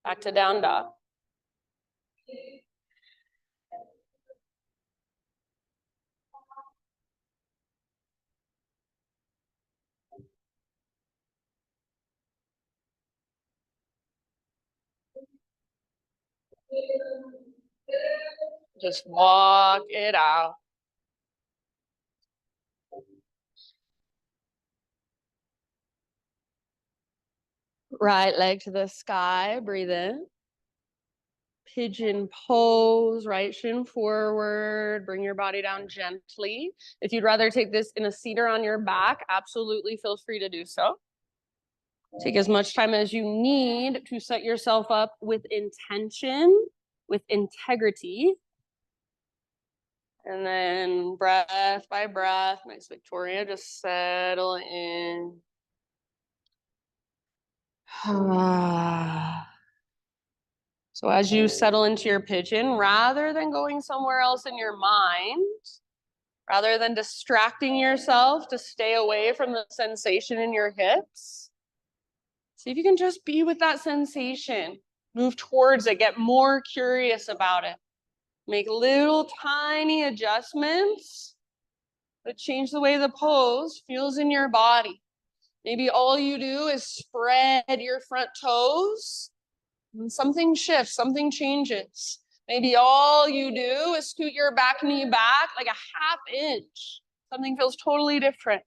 back to down dog. Just walk it out. Right leg to the sky, breathe in. Pigeon pose, right shin forward, bring your body down gently. If you'd rather take this in a seat or on your back, absolutely feel free to do so. Take as much time as you need to set yourself up with intention, with integrity. And then breath by breath, nice Victoria, just settle in. So as you settle into your pigeon, rather than going somewhere else in your mind, rather than distracting yourself to stay away from the sensation in your hips, see if you can just be with that sensation. Move towards it, get more curious about it. Make little tiny adjustments that change the way the pose feels in your body. Maybe all you do is spread your front toes and something shifts, something changes. Maybe all you do is scoot your back knee back like a half inch. Something feels totally different.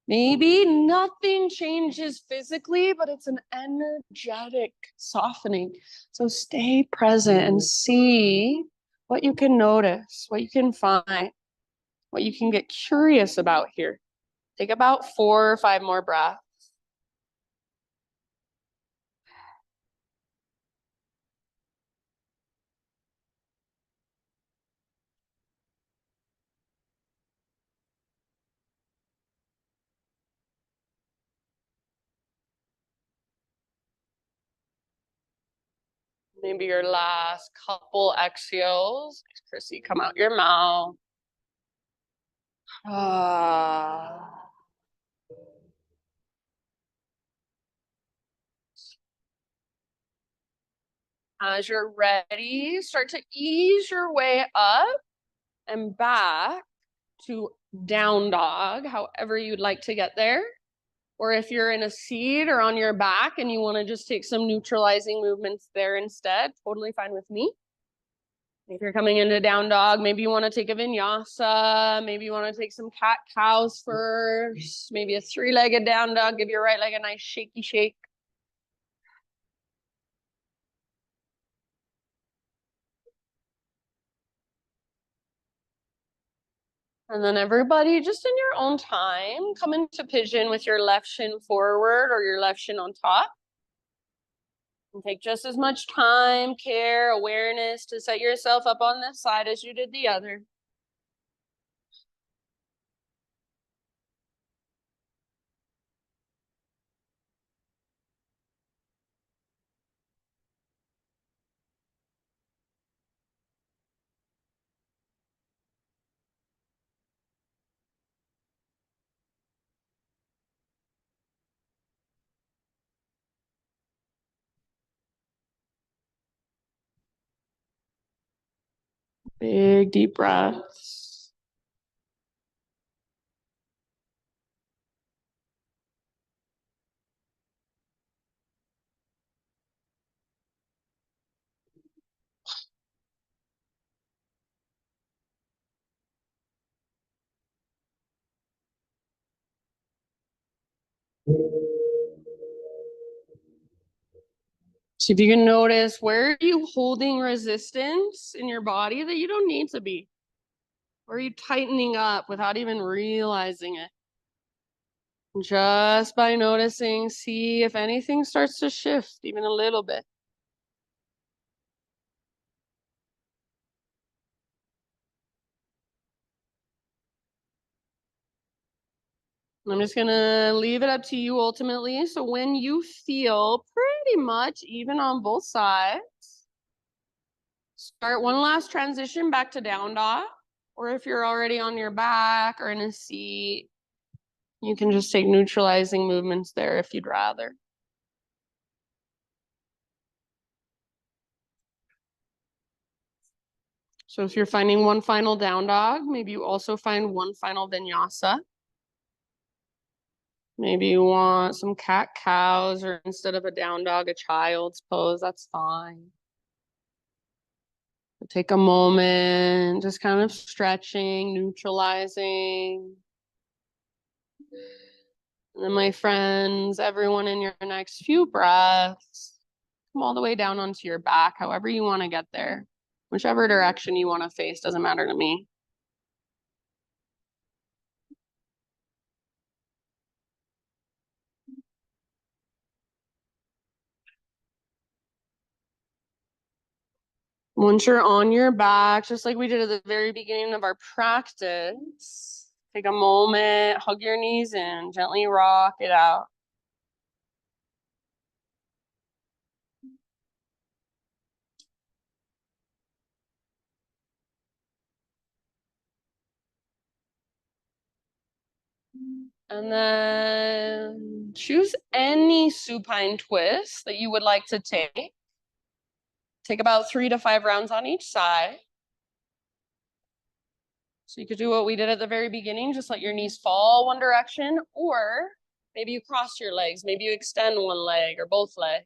Maybe nothing changes physically, but it's an energetic softening. So stay present and see what you can notice, what you can find. what you can get curious about here. Take about 4 or 5 more breaths. Maybe your last couple exhales. Chrissy, come out your mouth. Ah. As you're ready, start to ease your way up and back to down dog, however you'd like to get there. Or if you're in a seat or on your back and you want to just take some neutralizing movements there instead, totally fine with me. If you're coming into down dog, maybe you want to take a vinyasa, maybe you want to take some cat cows first, maybe a 3-legged down dog, give your right leg a nice shaky shake. And then everybody, just in your own time, come into pigeon with your left shin forward or your left shin on top. And take just as much time, care, awareness to set yourself up on this side as you did the other. Big deep breaths. See if you can notice, where are you holding resistance in your body that you don't need to be? Where are you tightening up without even realizing it? Just by noticing, see if anything starts to shift even a little bit. I'm just gonna leave it up to you ultimately. So when you feel pretty much even on both sides, start one last transition back to down dog. Or if you're already on your back or in a seat, you can just take neutralizing movements there if you'd rather. So if you're finding one final down dog, maybe you also find one final vinyasa. Maybe you want some cat cows, or instead of a down dog, a child's pose, that's fine. Take a moment, just kind of stretching, neutralizing. And then my friends, everyone in your next few breaths, come all the way down onto your back, however you want to get there. Whichever direction you want to face, doesn't matter to me. Once you're on your back, just like we did at the very beginning of our practice, take a moment, hug your knees in, gently rock it out. And then choose any supine twist that you would like to take. Take about 3 to 5 rounds on each side. So you could do what we did at the very beginning, just let your knees fall one direction, or maybe you cross your legs, maybe you extend one leg or both legs.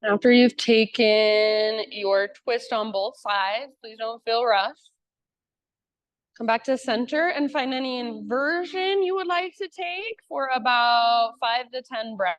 After you've taken your twist on both sides, please don't feel rushed. Come back to center and find any inversion you would like to take for about 5 to 10 breaths.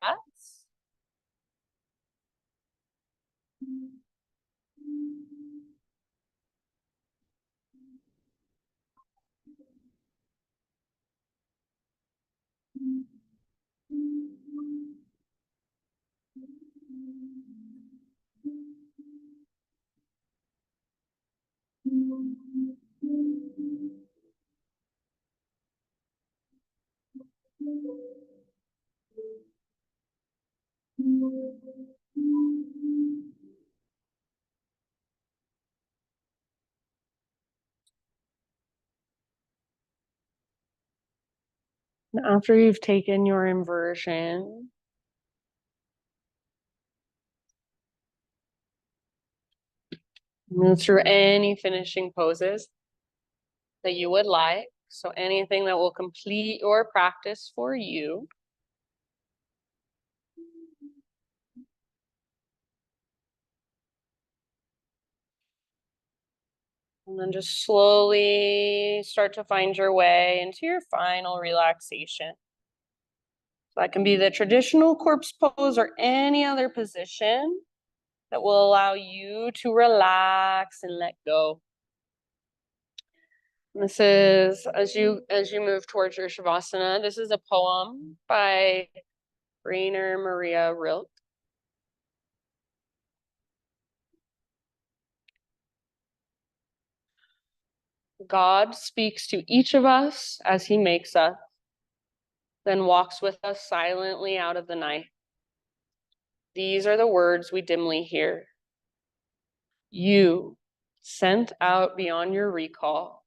And after you've taken your inversion, move through any finishing poses that you would like. So anything that will complete your practice for you. And then just slowly start to find your way into your final relaxation. So that can be the traditional corpse pose or any other position that will allow you to relax and let go. And this is, as you move towards your Shavasana, this is a poem by Rainer Maria Rilke. God speaks to each of us as he makes us, then walks with us silently out of the night. These are the words we dimly hear. You, sent out beyond your recall,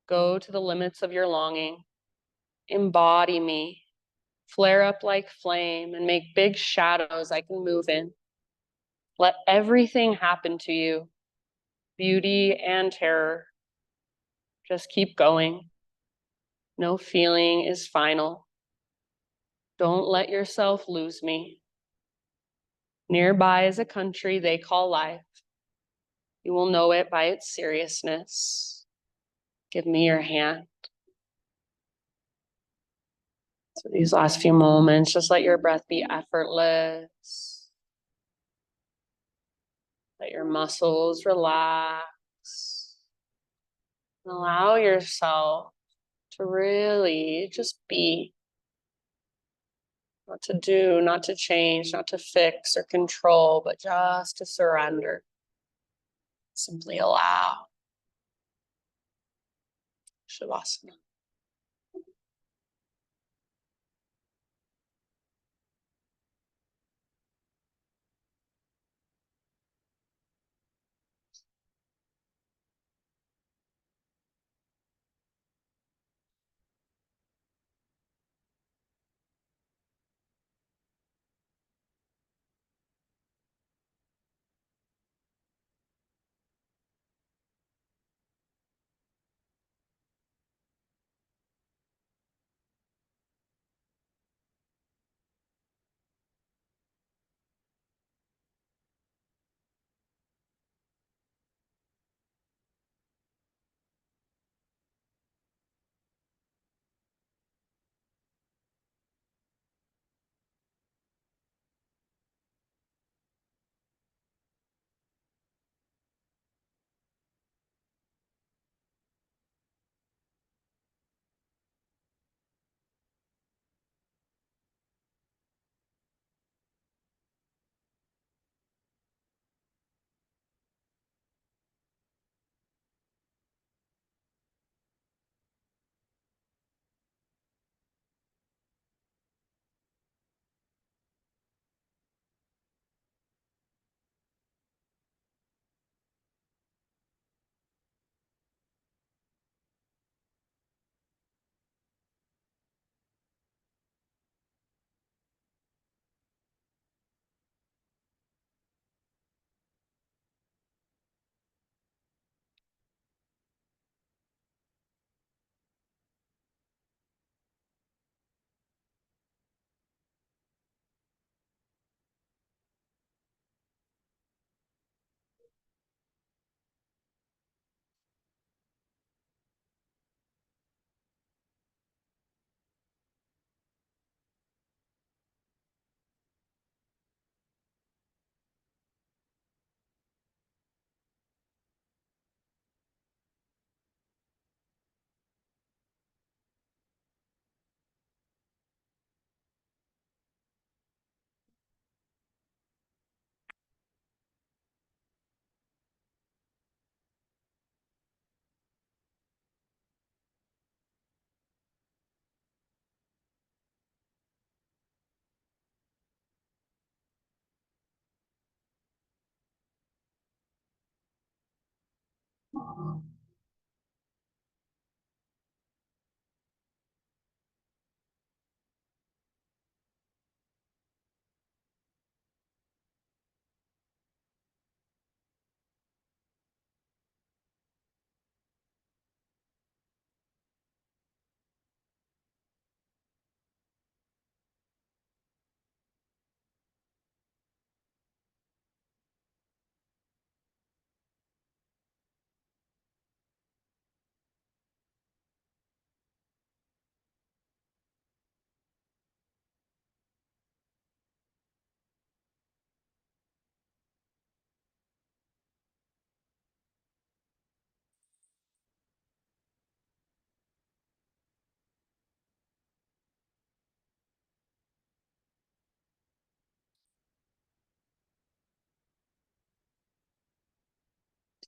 go to the limits of your longing, embody me, flare up like flame, and make big shadows I can move in. Let everything happen to you, beauty and terror. Just keep going. No feeling is final. Don't let yourself lose me. Nearby is a country they call life. You will know it by its seriousness. Give me your hand. So these last few moments, just let your breath be effortless. Let your muscles relax. Allow yourself to really just be. Not to do, not to change, not to fix or control, but just to surrender. Simply allow. Shavasana.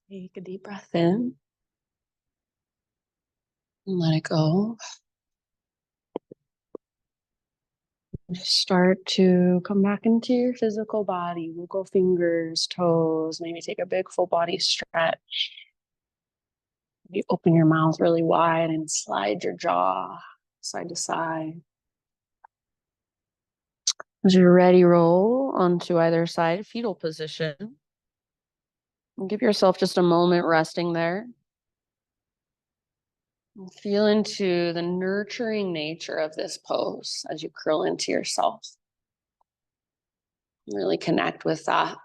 Take a deep breath in and let it go. Start to come back into your physical body. Wiggle fingers, toes, maybe take a big full body stretch. Maybe open your mouth really wide and slide your jaw side to side. As you're ready, roll onto either side, fetal position. And give yourself just a moment resting there. And feel into the nurturing nature of this pose as you curl into yourself. Really connect with that.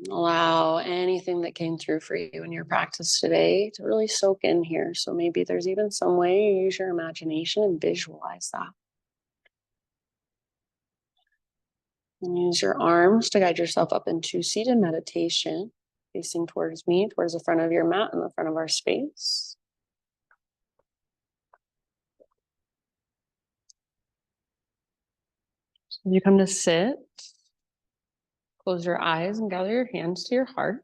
Allow anything that came through for you in your practice today to really soak in here. So maybe there's even some way you use your imagination and visualize that. And use your arms to guide yourself up into seated meditation, facing towards me, towards the front of your mat and the front of our space. So as you come to sit, close your eyes and gather your hands to your heart.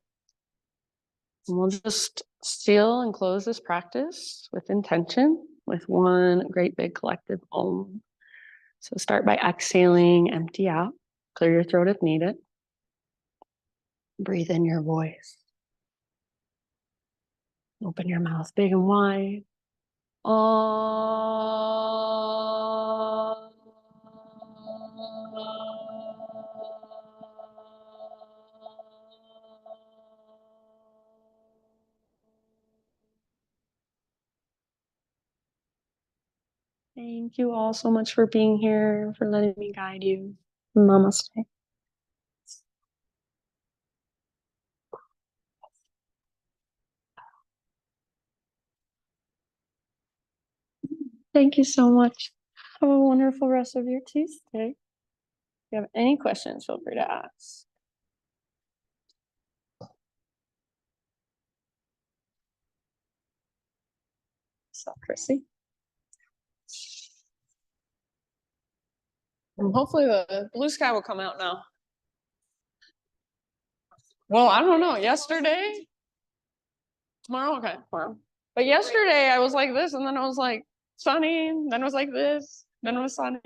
And we'll just seal and close this practice with intention, with one great big collective Om. So start by exhaling, empty out, clear your throat if needed. Breathe in your voice. Open your mouth big and wide. Om. Thank you all so much for being here, for letting me guide you. Namaste. Thank you so much. Have a wonderful rest of your Tuesday. If you have any questions, feel free to ask. So, Chrissy. And hopefully the blue sky will come out now. Well, I don't know. Yesterday? Tomorrow? Okay, tomorrow. But yesterday I was like this, and then I was like sunny, then it was like this, then it was sunny.